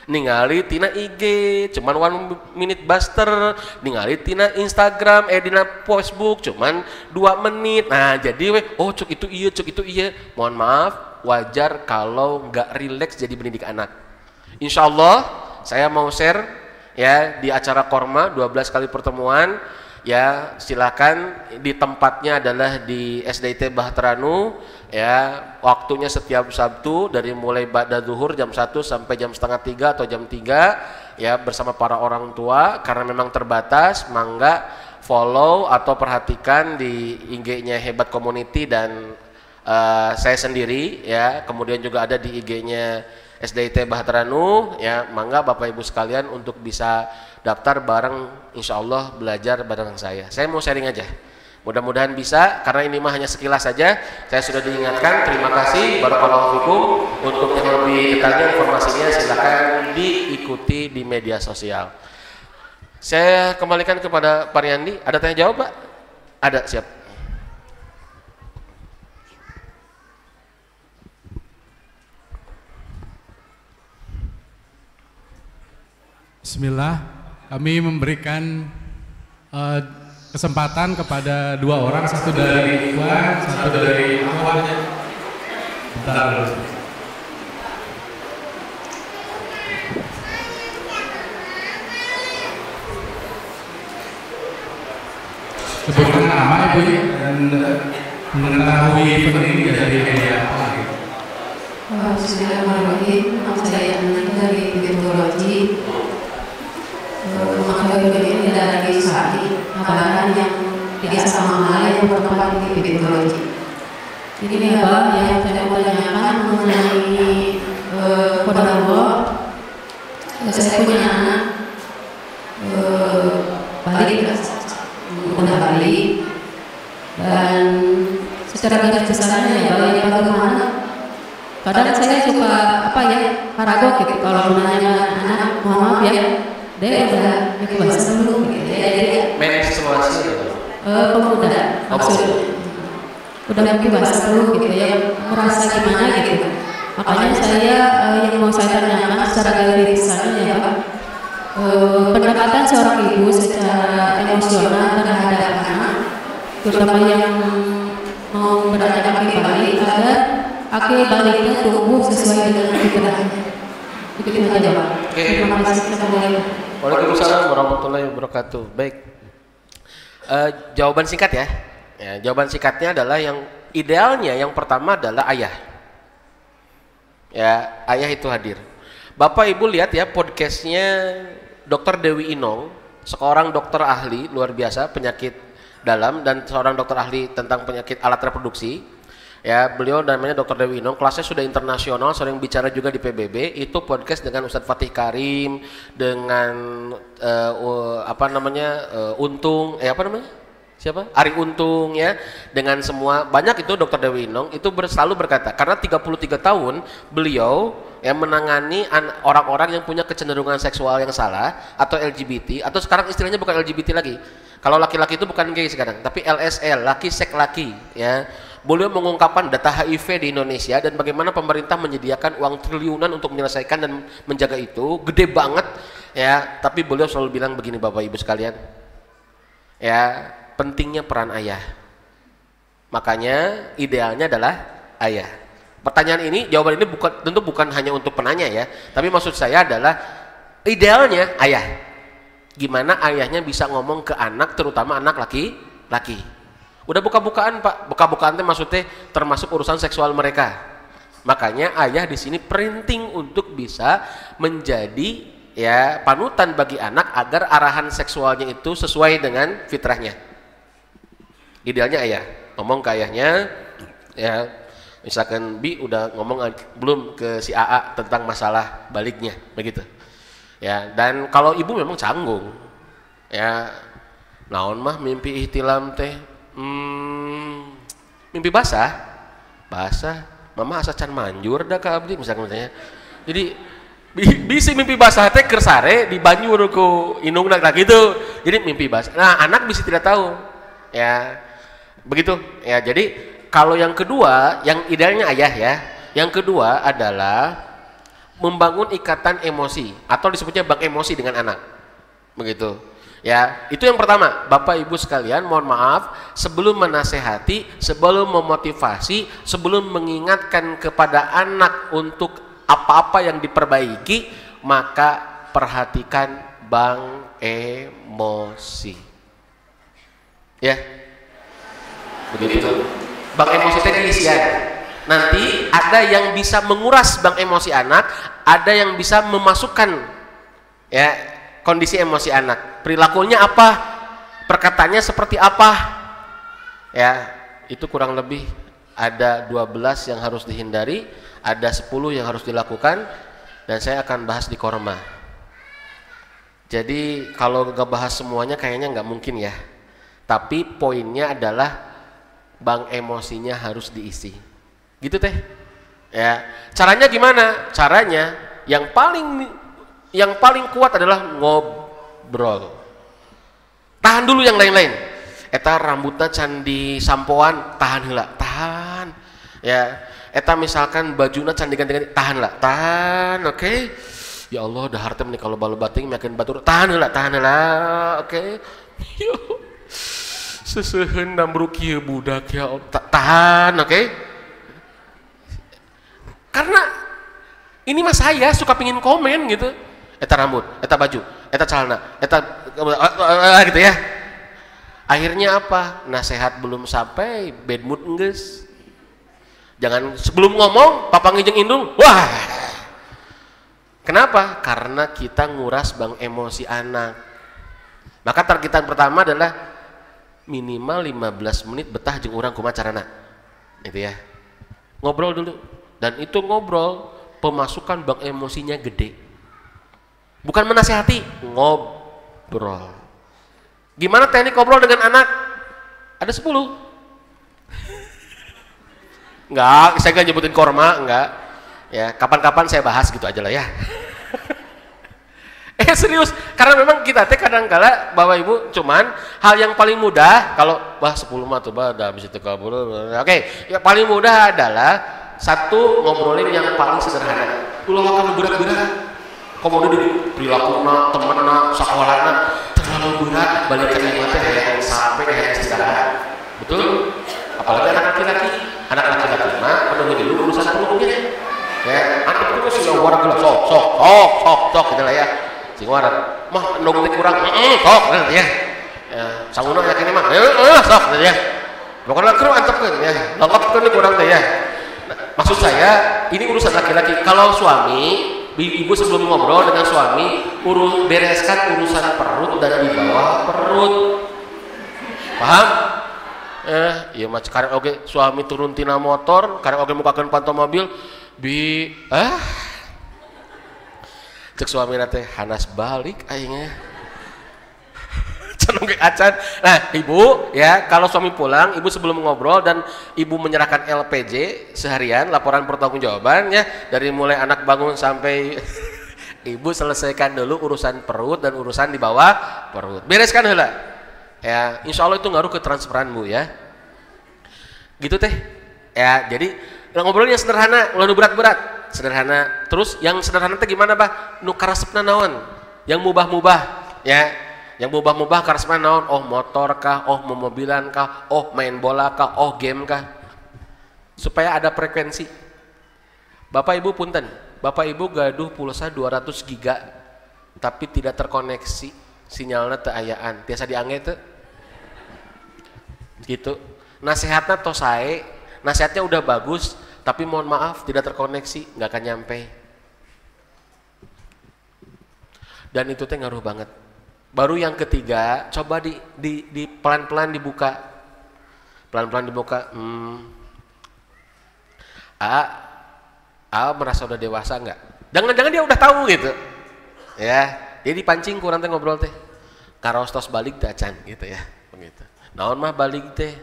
ningali tina IG cuman 1 minute buster, ningali tina Instagram dina Facebook cuman 2 menit. Nah jadi cuk itu iya. Mohon maaf, wajar kalau nggak rileks jadi pendidik anak. Insya Allah saya mau share ya di acara korma 12 kali pertemuan ya, silakan. Di tempatnya adalah di SDIT Bahteranu ya, waktunya setiap Sabtu dari mulai ba'da zuhur jam 1 sampai jam 2:30 atau jam 3 ya, bersama para orang tua. Karena memang terbatas, mangga follow atau perhatikan di IG-nya Hebat Community dan saya sendiri ya, kemudian juga ada di IG-nya SDIT Bahteranu ya, mangga Bapak Ibu sekalian untuk bisa daftar bareng, insya Allah belajar bareng saya. Saya mau sharing aja, mudah-mudahan bisa, karena ini mah hanya sekilas saja. Saya sudah diingatkan, terima kasih, barakallahu fikum. Untuk yang lebih detailnya informasinya silakan diikuti di media sosial. Saya kembalikan kepada Pak Riyandi. Ada tanya jawab Pak? Ada, siap.
Bismillah, kami memberikan kesempatan kepada 2 orang, satu dari Ikhwan, satu dari Ikhwan. Bentar. Sebutkan nama Ibu dan mengetahui event ini dari media apa gitu.
Bismillahirrahmanirrahim. Nama saya Ananda dari Biologi. Mengetahui event ini dari Sari, kabaran yang biasa mengalami yang bertempat di Biologi. Ini apa yang saya mau tanyakan mengenai kodarullah. Saya punya anak balik udah balik dan secara garis besarnya ya bagaimana kadang saya suka ragu gitu kalau menanya anak, mohon maaf ya dia udah dewasa belum gitu ya, jadi
menstruasi
pemuda maksudnya udah dewasa belum gitu ya, merasa gimana gitu. Makanya saya yang mau saya tanyakan secara garis besarnya ya Pak, pendekatan seorang ibu secara emosional terhadap anak, terutama yang mau beranjak kaki balik, agar kaki baliknya tumbuh sesuai dengan fitrahnya. Begitu saja Pak. Terima kasih.
Waalaikumsalam warahmatullahi wabarakatuh. Baik. Jawaban singkat ya. Jawaban singkatnya adalah yang idealnya yang pertama adalah ayah. Ya, ayah itu hadir. Bapak Ibu lihat ya podcastnya Dr. Dewi Inong, seorang dokter ahli luar biasa penyakit dalam dan seorang dokter ahli tentang penyakit alat reproduksi. Ya, beliau namanya Dr. Dewi Inong, kelasnya sudah internasional, sering bicara juga di PBB. Itu podcast dengan Ustadz Fatih Karim, dengan Untung, siapa? Ari Untung ya, dengan semua banyak itu Dr. Dewi Inong itu selalu berkata karena 33 tahun beliau yang menangani orang-orang yang punya kecenderungan seksual yang salah atau LGBT, atau sekarang istilahnya bukan LGBT lagi. Kalau laki-laki itu bukan gay sekarang, tapi LSL, laki sek laki ya. Beliau mengungkapkan data HIV di Indonesia dan bagaimana pemerintah menyediakan uang triliunan untuk menyelesaikan dan menjaga itu, gede banget ya. Tapi beliau selalu bilang begini Bapak Ibu sekalian. Ya, pentingnya peran ayah. Makanya idealnya adalah ayah. Pertanyaan ini, jawaban ini tentu bukan hanya untuk penanya ya, tapi maksud saya adalah idealnya ayah. Gimana ayahnya bisa ngomong ke anak, terutama anak laki-laki. Udah buka-bukaan Pak, buka-bukaan itu maksudnya termasuk urusan seksual mereka. Makanya ayah di sini penting untuk bisa menjadi ya panutan bagi anak agar arahan seksualnya itu sesuai dengan fitrahnya. Idealnya ayah, ngomong ke ayahnya ya. Misalkan B udah ngomong belum ke si AA tentang masalah baliknya, begitu. Ya, dan kalau ibu memang canggung. Ya, naon mah mimpi ihtilam teh? Mimpi basah. Mama asa can manjur dah ka abdi misalkan katanya. Jadi bisi mimpi basah teh keur sare di banjur ku indungna gitu. Jadi mimpi basah. Nah, anak bisa tidak tahu. Ya. Begitu. Ya, jadi kalau yang kedua, yang idealnya ayah ya. Yang kedua adalah membangun ikatan emosi atau disebutnya bank emosi dengan anak. Begitu. Ya, itu yang pertama. Bapak Ibu sekalian, mohon maaf, sebelum menasehati, sebelum memotivasi, sebelum mengingatkan kepada anak untuk apa-apa yang diperbaiki, maka perhatikan bank emosi. Ya. Begitu. Bank emosi itu diisian. Nanti ada yang bisa menguras bank emosi anak, ada yang bisa memasukkan ya kondisi emosi anak. Perilakunya apa? Perkataannya seperti apa? Ya, itu kurang lebih ada 12 yang harus dihindari, ada 10 yang harus dilakukan, dan saya akan bahas di Korma. Jadi kalau nggak bahas semuanya kayaknya nggak mungkin ya. Tapi poinnya adalah bank emosinya harus diisi. Gitu teh. Ya. Caranya gimana? Caranya yang paling kuat adalah ngobrol. Tahan dulu yang lain-lain. Eta rambutnya can di sampoan, tahan heula, tahan. Ya. Eta misalkan bajuna can diganti-ganti, tahan lah, tahan, oke. Ya Allah, dah hartem nih kalau balu bating makin batur. Tahan lah, oke. Yo, seseuheun nambruk kieu budak ya Allah. Tahan, oke. Karena ini mah saya suka pingin komen gitu. Eta rambut, eta baju, eta celana, eta gitu ya. Akhirnya apa? Nasehat belum sampai, bad mood enggeus. Jangan sebelum ngomong, papa ngijeng indung, wah. Kenapa? Karena kita nguras bang emosi anak. Maka targetan pertama adalah minimal 15 menit betah jeung urang kumaha carana. Itu ya. Ngobrol dulu. Dan itu ngobrol, pemasukan bang emosinya gede. Bukan menasehati, ngobrol. Gimana teknik ngobrol dengan anak? Ada 10. Enggak, saya nggak nyebutin korma, enggak. Ya, kapan-kapan saya bahas gitu aja lah ya. Serius, karena memang kita teh kadang-kala Bapak Ibu cuman hal yang paling mudah kalau 10 mah tuh dah bisa kabur. Oke, yang paling mudah adalah satu ngobrolin yang paling sederhana. Ulah akan berat-berat. Komodo di perilaku temenna, sakolana terlalu berat, balikan yang teh yang sampai yang istirahat. Betul? Apalagi anak laki-laki. Anak laki-laki mah penuhi dulu urusan perutnya. Ya, anak itu sudah warga sok gitu lah ya. Sing waran mah endong teh kurang sok gitu ya. Ya, sanguna yakin mah sok gitu ya. Pokoknya keur antepkeun ya. Lengkapkeun kurang teh ya. Nah, maksud saya ini urusan laki-laki. Kalau suami, ibu sebelum ngobrol dengan suami, bereskan urusan perut dan di bawah perut. Paham? Iya mah karek oge suami turun tina motor, karek oge mukakeun pantau mobil cek suami teh hanas balik aing cenah ge acan. Nah, ibu ya, kalau suami pulang, ibu sebelum ngobrol dan ibu menyerahkan LPJ seharian, laporan pertanggungjawaban ya, dari mulai anak bangun sampai ibu selesaikan dulu urusan perut dan urusan di bawah perut. Bereskan heula. Ya, insya Allah itu ngaruh ke transferanmu ya. Gitu teh. Ya, jadi ngobrolnya sederhana, lalu berat-berat. Sederhana. Terus yang sederhana teh gimana, Bah? Nu karesepna naon? Yang mubah-mubah, ya. Yang mubah-mubah karesepna naon? Oh, motor kah? Oh, mobilan kah? Oh, main bola kah? Oh, game kah? Supaya ada frekuensi. Bapak Ibu punten. Bapak Ibu gaduh pulsa 200 giga tapi tidak terkoneksi. Sinyalnya teu ayaan. Tiasa diangge teu? Gitu. Nasihatnya tosae, nasihatnya udah bagus, tapi mohon maaf tidak terkoneksi, nggak akan nyampe. Dan itu teh ngaruh banget. Baru yang ketiga, coba di pelan-pelan dibuka, pelan-pelan dibuka. Merasa udah dewasa nggak? Jangan-jangan dia udah tahu gitu, ya. Jadi pancing kurang teh ngobrol teh. Karostos balik dacan gitu ya, begitu. Naon mah balik teh.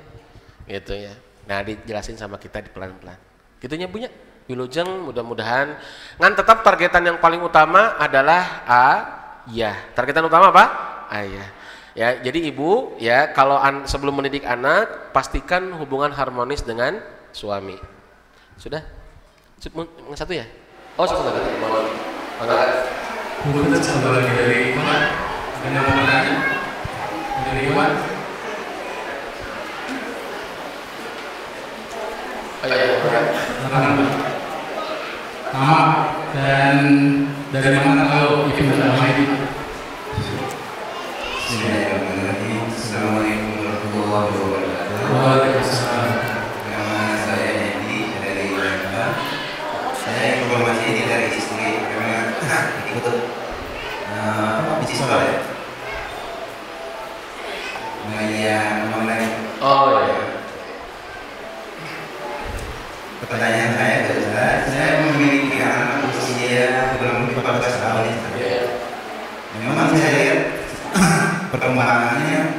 Gitu ya. Nah, dijelasin sama kita di pelan-pelan. Gitunya punya. Wilujeng mudah-mudahan ngan tetap targetan yang paling utama adalah ayah. Targetan utama apa? Ayah. Ya, jadi ibu ya kalau sebelum mendidik anak pastikan hubungan harmonis dengan suami. Sudah? Satu ya? Oh, satu lagi.
Mungkin satu lagi dari Iwan. Ada yang mau bertanya? Dari Iwan. Nama dan dari mana kalau Ibu nama ini?
Bismillahirrahmanirrahim. Assalamualaikum warahmatullahi wabarakatuh.
Waalaikumsalam.
Nama saya Edi dari Jakarta. Saya informasi ini dari istri karena ikut bisnis ya. Mengenai pertanyaan saya adalah saya memiliki anak usia kurang lebih 14 tahun. Memang saya lihat perkembangannya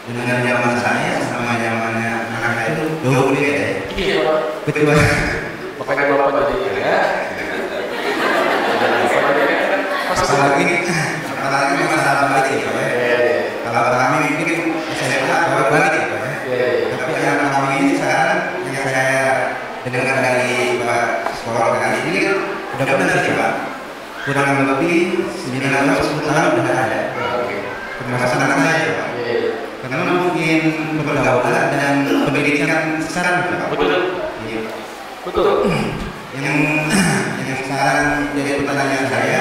dengan zaman saya sama zamannya anak saya itu jauh berbeda ya.
Iya,
Betul.
makanya bapak jadi ya.
Apalagi masalah balik ya, Pak ya. Kalau kami mungkin SMA baru balik ya, Pak ya. Tapi yang kami ini sekarang yang saya dengar dari Pak sekolah kali ini kan udah benar sih, Pak. kurang lebih 9 tahun 10 tahun sudah ada. Termasuk anak saya, Pak. Karena mungkin pergaulan dan pendidikan sekarang, Pak.
Betul.
Iya.
Betul.
Yang sekarang jadi pertanyaan saya,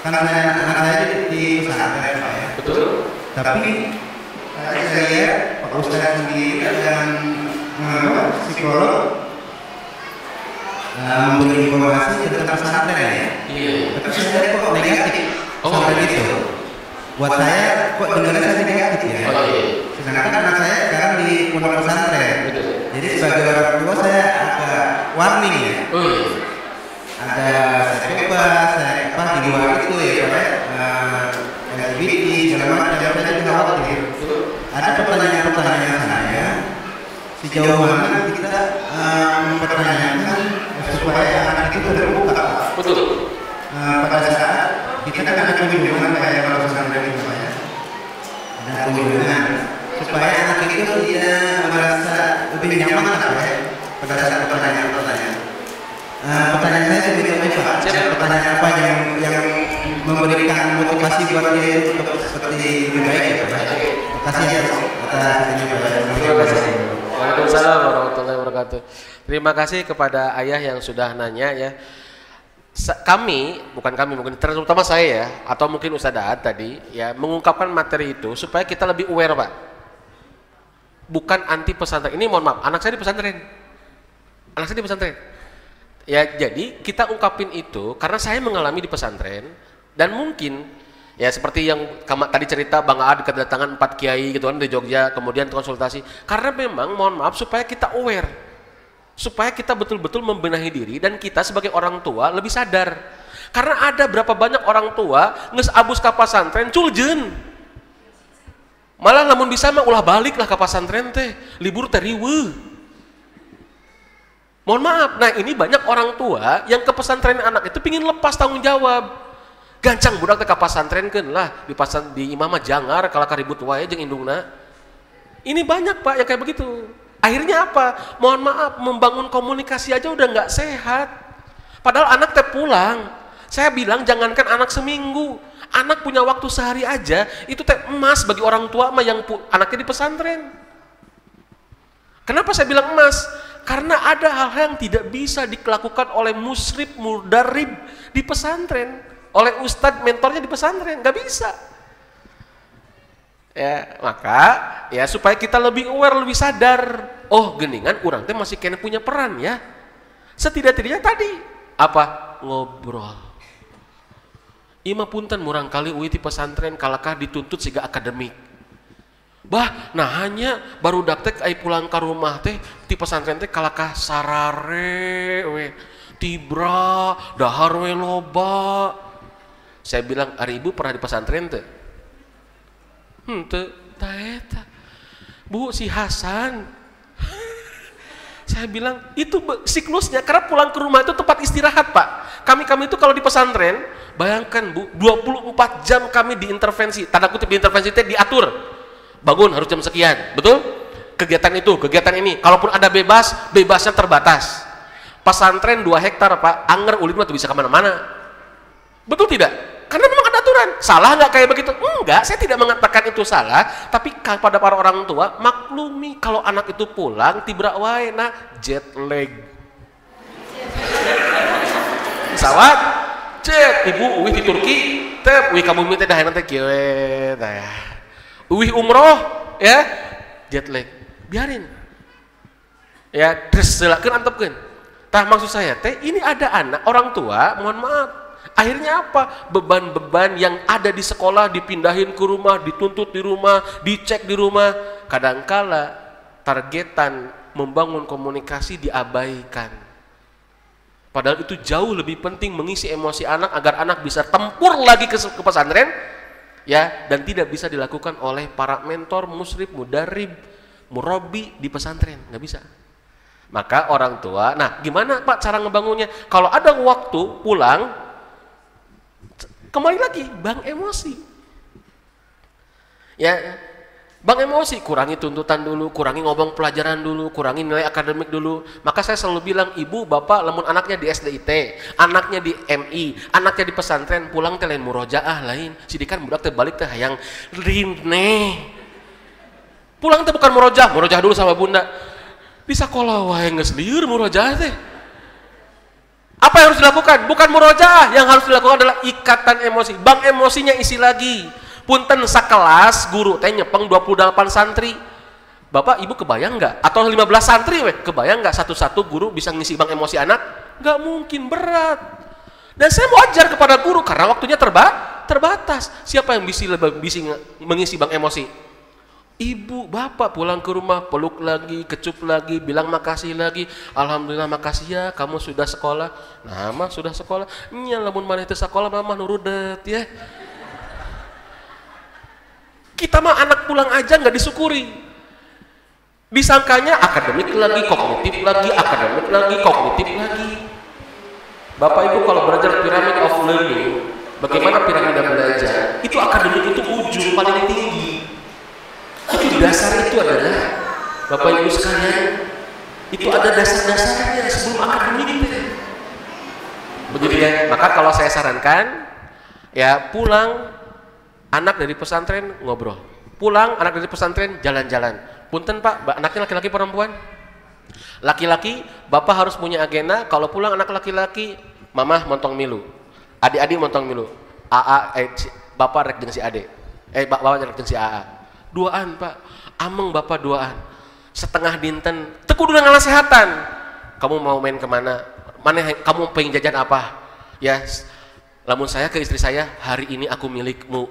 karena anak saya di pesantren, Pak, ya.
Betul.
Tapi saya lihat Pak Ustadz sendiri dan psikolog memberi informasi tentang pesantren ya.
Iya.
Tapi saya kok negatif sampai gitu. Buat saya kok dengarnya saya negatif ya.
Oh, iya.
Sedangkan anak saya sekarang di pondok pesantren. Jadi sebagai orang tua saya agak warning ya. Ada saya bebas, saya di luar itu ya Pak. LGBT segala macam saya juga khawatir. Ada pertanyaan-pertanyaan saya sejauh mana kita mempertanyakan supaya anak itu terbuka.
Betul.
Pada saat kita kan ada kunjungan kayak kalau pesantren itu Pak ya. Ada kunjungan supaya anak itu dia merasa lebih nyaman Pak ya pada saat pertanyaan-pertanyaan. Pertanyaan saya lebih Pak. Pertanyaan apa yang memberikan motivasi buat dia untuk seperti lebih baik ya Pak. Terima kasih ya atas ini Pak.
Terima kasih. Waalaikumsalam warahmatullahi wabarakatuh. Terima kasih kepada ayah yang sudah nanya ya. Mungkin terutama saya ya, atau mungkin Ustaz Daat tadi ya, mengungkapkan materi itu supaya kita lebih aware Pak. Bukan anti pesantren. Ini mohon maaf, anak saya di pesantren. Ya, jadi kita ungkapin itu karena saya mengalami di pesantren dan mungkin ya seperti yang tadi cerita Bang Aad kedatangan 4 kiai gitu kan di Jogja, kemudian konsultasi. Karena memang mohon maaf supaya kita aware. Supaya kita betul-betul membenahi diri dan kita sebagai orang tua lebih sadar. Karena ada berapa banyak orang tua nges abus ka pasantren culjen. Malah namun bisa mah ulah balik lah ka pasantren teh, libur teh riweuh. Mohon maaf, nah ini banyak orang tua yang ke pesantren anak itu pingin lepas tanggung jawab. Gancang budak teh ka pasantrenkeun lah, di imam mah jangar kalau karibut wae jeung indungna. Ini banyak Pak yang kayak begitu. Akhirnya apa? Mohon maaf, membangun komunikasi aja udah nggak sehat. Padahal anak teh pulang. Saya bilang jangankan anak seminggu, anak punya waktu sehari aja, itu teh emas bagi orang tua mah yang anaknya di pesantren. Kenapa saya bilang emas? Karena ada hal-hal yang tidak bisa dilakukan oleh musrib, mudarrib di pesantren, oleh ustadz mentornya di pesantren, nggak bisa. Ya, maka ya supaya kita lebih aware, lebih sadar, oh geningan urang teh masih kena punya peran ya. Setidak-tidaknya tadi apa? Ngobrol. Ima punten murang kali uwi di pesantren kalakah dituntut siga akademik. Bah, nah hanya baru daktek ai pulang ke rumah teh di pesantren teh kalakah sarare we tibra dahar we loba. Saya bilang, "Ari ibu pernah di pesantren teh?" Taeta Bu si Hasan. Saya bilang itu siklusnya karena pulang ke rumah itu tempat istirahat Pak. Kami itu kalau di pesantren bayangkan Bu 24 jam kami diintervensi, tanda kutip diintervensi itu diatur. Bangun harus jam sekian, betul? Kegiatan itu, kegiatan ini. Kalaupun ada bebasnya terbatas. Pesantren 2 hektar Pak, anger ulin mah tuh bisa kemana-mana. Betul tidak? Karena memang ada aturan. Salah nggak kayak begitu? Enggak, saya tidak mengatakan itu salah. Tapi kepada para orang tua, maklumi kalau anak itu pulang, tibra wae, nah jet lag. Pesawat, ibu uwi di Turki, uwi kamu minta dah nanti kieu teh. Uwi umroh, ya, jet lag. Biarin. Ya, terus silakan antepkeun. Tah maksud saya teh, ini ada anak, orang tua, mohon maaf. Akhirnya apa? Beban-beban yang ada di sekolah dipindahin ke rumah, dituntut di rumah, dicek di rumah. Kadangkala targetan membangun komunikasi diabaikan. Padahal itu jauh lebih penting mengisi emosi anak agar anak bisa tempur lagi ke pesantren, ya, dan tidak bisa dilakukan oleh para mentor, musrib, mudarrib, murabbi di pesantren, nggak bisa. Maka orang tua, nah gimana Pak cara ngebangunnya? Kalau ada waktu pulang, kembali lagi, bang emosi. Ya, Bang emosi, kurangi tuntutan dulu, kurangi ngomong pelajaran dulu, kurangi nilai akademik dulu. Maka saya selalu bilang, ibu, bapak, lamun anaknya di SDIT, anaknya di MI, anaknya di pesantren, pulang teh lain murojaah lain. Sidikan budak teh balik teh hayang rine. Pulang teh bukan murojaah dulu sama bunda. Di sekolah wae geus lieur murojaah teh. Apa yang harus dilakukan? Bukan murojaah, yang harus dilakukan adalah ikatan emosi. Bang emosinya isi lagi. Punten sakelas guru teh nyepeng 28 santri. Bapak ibu kebayang nggak? Atau 15 santri weh, kebayang nggak satu-satu guru bisa ngisi bang emosi anak? Nggak mungkin, berat. Dan saya mau ajar kepada guru karena waktunya terbatas. Siapa yang bisa mengisi bang emosi? Ibu, bapak pulang ke rumah, peluk lagi, kecup lagi, bilang makasih lagi. Alhamdulillah makasih ya, kamu sudah sekolah. Nah, mah sudah sekolah. Nya lamun maneh teu sekolah mama nurudet ya. Kita mah anak pulang aja nggak disyukuri. Disangkanya akademik lagi, kognitif lagi, akademik lagi, kognitif lagi. Bapak Ibu kalau belajar pyramid of learning, bagaimana piramida belajar? Itu akademik itu ujung paling tinggi. Itu dasar itu adalah Bapak Ibu sekalian, itu ada dasar-dasarnya sebelum akademik. Begitu ya. Maka kalau saya sarankan, ya pulang anak dari pesantren ngobrol, pulang anak dari pesantren jalan-jalan. Punten Pak, anaknya laki-laki perempuan? Laki-laki, bapak harus punya agenda. Kalau pulang anak laki-laki, mamah montong milu, adik-adik montong milu, bapak rek jeung si ade, bapak rek jeung si AA. Duaan Pak, ameng bapak duaan. Setengah dinten, teu kudu ngasehatan. Kamu mau main kemana? Kamu pengen jajan apa? Ya, lamun saya ke istri saya, hari ini aku milikmu.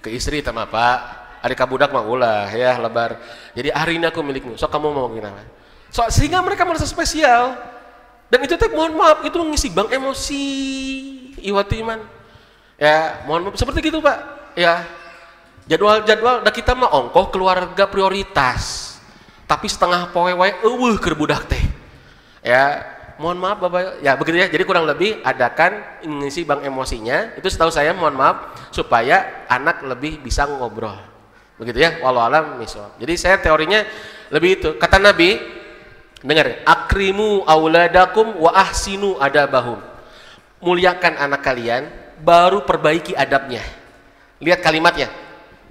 Ke istri sama Pak, adik kabudak mah ulah ya lebar. Jadi hari ini aku milikmu. So kamu mau gimana? So sehingga mereka merasa spesial. Dan itu teh mohon maaf itu ngisi bang emosi iwati iman. Ya mohon maaf seperti gitu Pak. Ya jadwal kita mah ongkoh keluarga prioritas. Tapi setengah poe wae eueuh keur budak teh. Ya mohon maaf Bapak, ya begitu ya. Jadi kurang lebih adakan ngisi bang emosinya, itu setahu saya mohon maaf supaya anak lebih bisa ngobrol. Begitu ya, wallahu alam misal. Jadi saya teorinya lebih itu. Kata Nabi, dengar, akrimu auladakum wa ahsinu adabahum. Muliakan anak kalian, baru perbaiki adabnya. Lihat kalimatnya.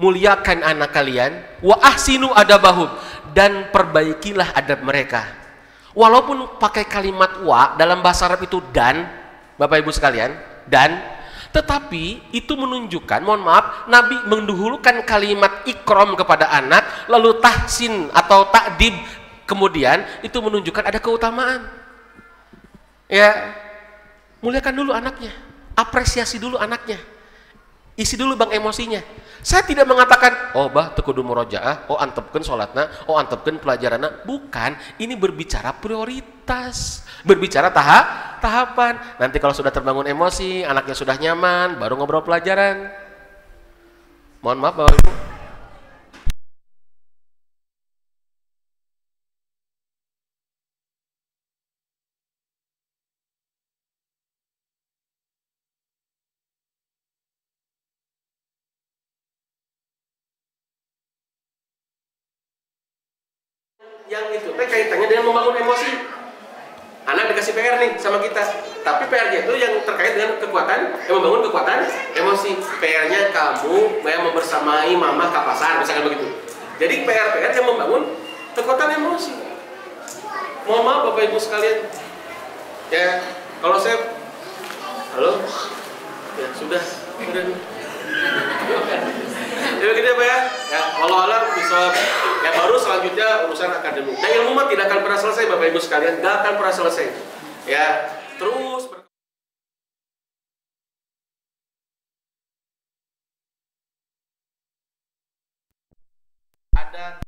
Muliakan anak kalian wa ahsinu adabahum, dan perbaikilah adab mereka. Walaupun pakai kalimat wa dalam bahasa Arab itu dan, Bapak Ibu sekalian, dan, tetapi itu menunjukkan, mohon maaf, Nabi mendahulukan kalimat ikram kepada anak, lalu tahsin atau takdib, kemudian itu menunjukkan ada keutamaan. Ya, muliakan dulu anaknya, apresiasi dulu anaknya, isi dulu bang emosinya. Saya tidak mengatakan, oh bah teu kudu murojaah, oh antepkeun salatna, oh antepkeun pelajaranna. Bukan, ini berbicara prioritas, berbicara tahapan. Nanti kalau sudah terbangun emosi, anaknya sudah nyaman, baru ngobrol pelajaran. Mohon maaf Bapak Ibu. Yang itu kaitannya dengan membangun emosi. Anak dikasih PR nih sama kita, tapi PR-nya itu yang terkait dengan kekuatan, yang membangun kekuatan emosi. PR-nya kamu yang membersamai mama ke pasar, misalkan begitu. Jadi PR yang membangun kekuatan emosi. Mohon maaf Bapak Ibu sekalian, ya kalau saya, halo, ya sudah. Ya begitu ya Pak ya. Ya walau alam bisa. Ya baru selanjutnya urusan akademik. Dan ilmu mah tidak akan pernah selesai Bapak Ibu sekalian, tidak akan pernah selesai. Ya terus. Ada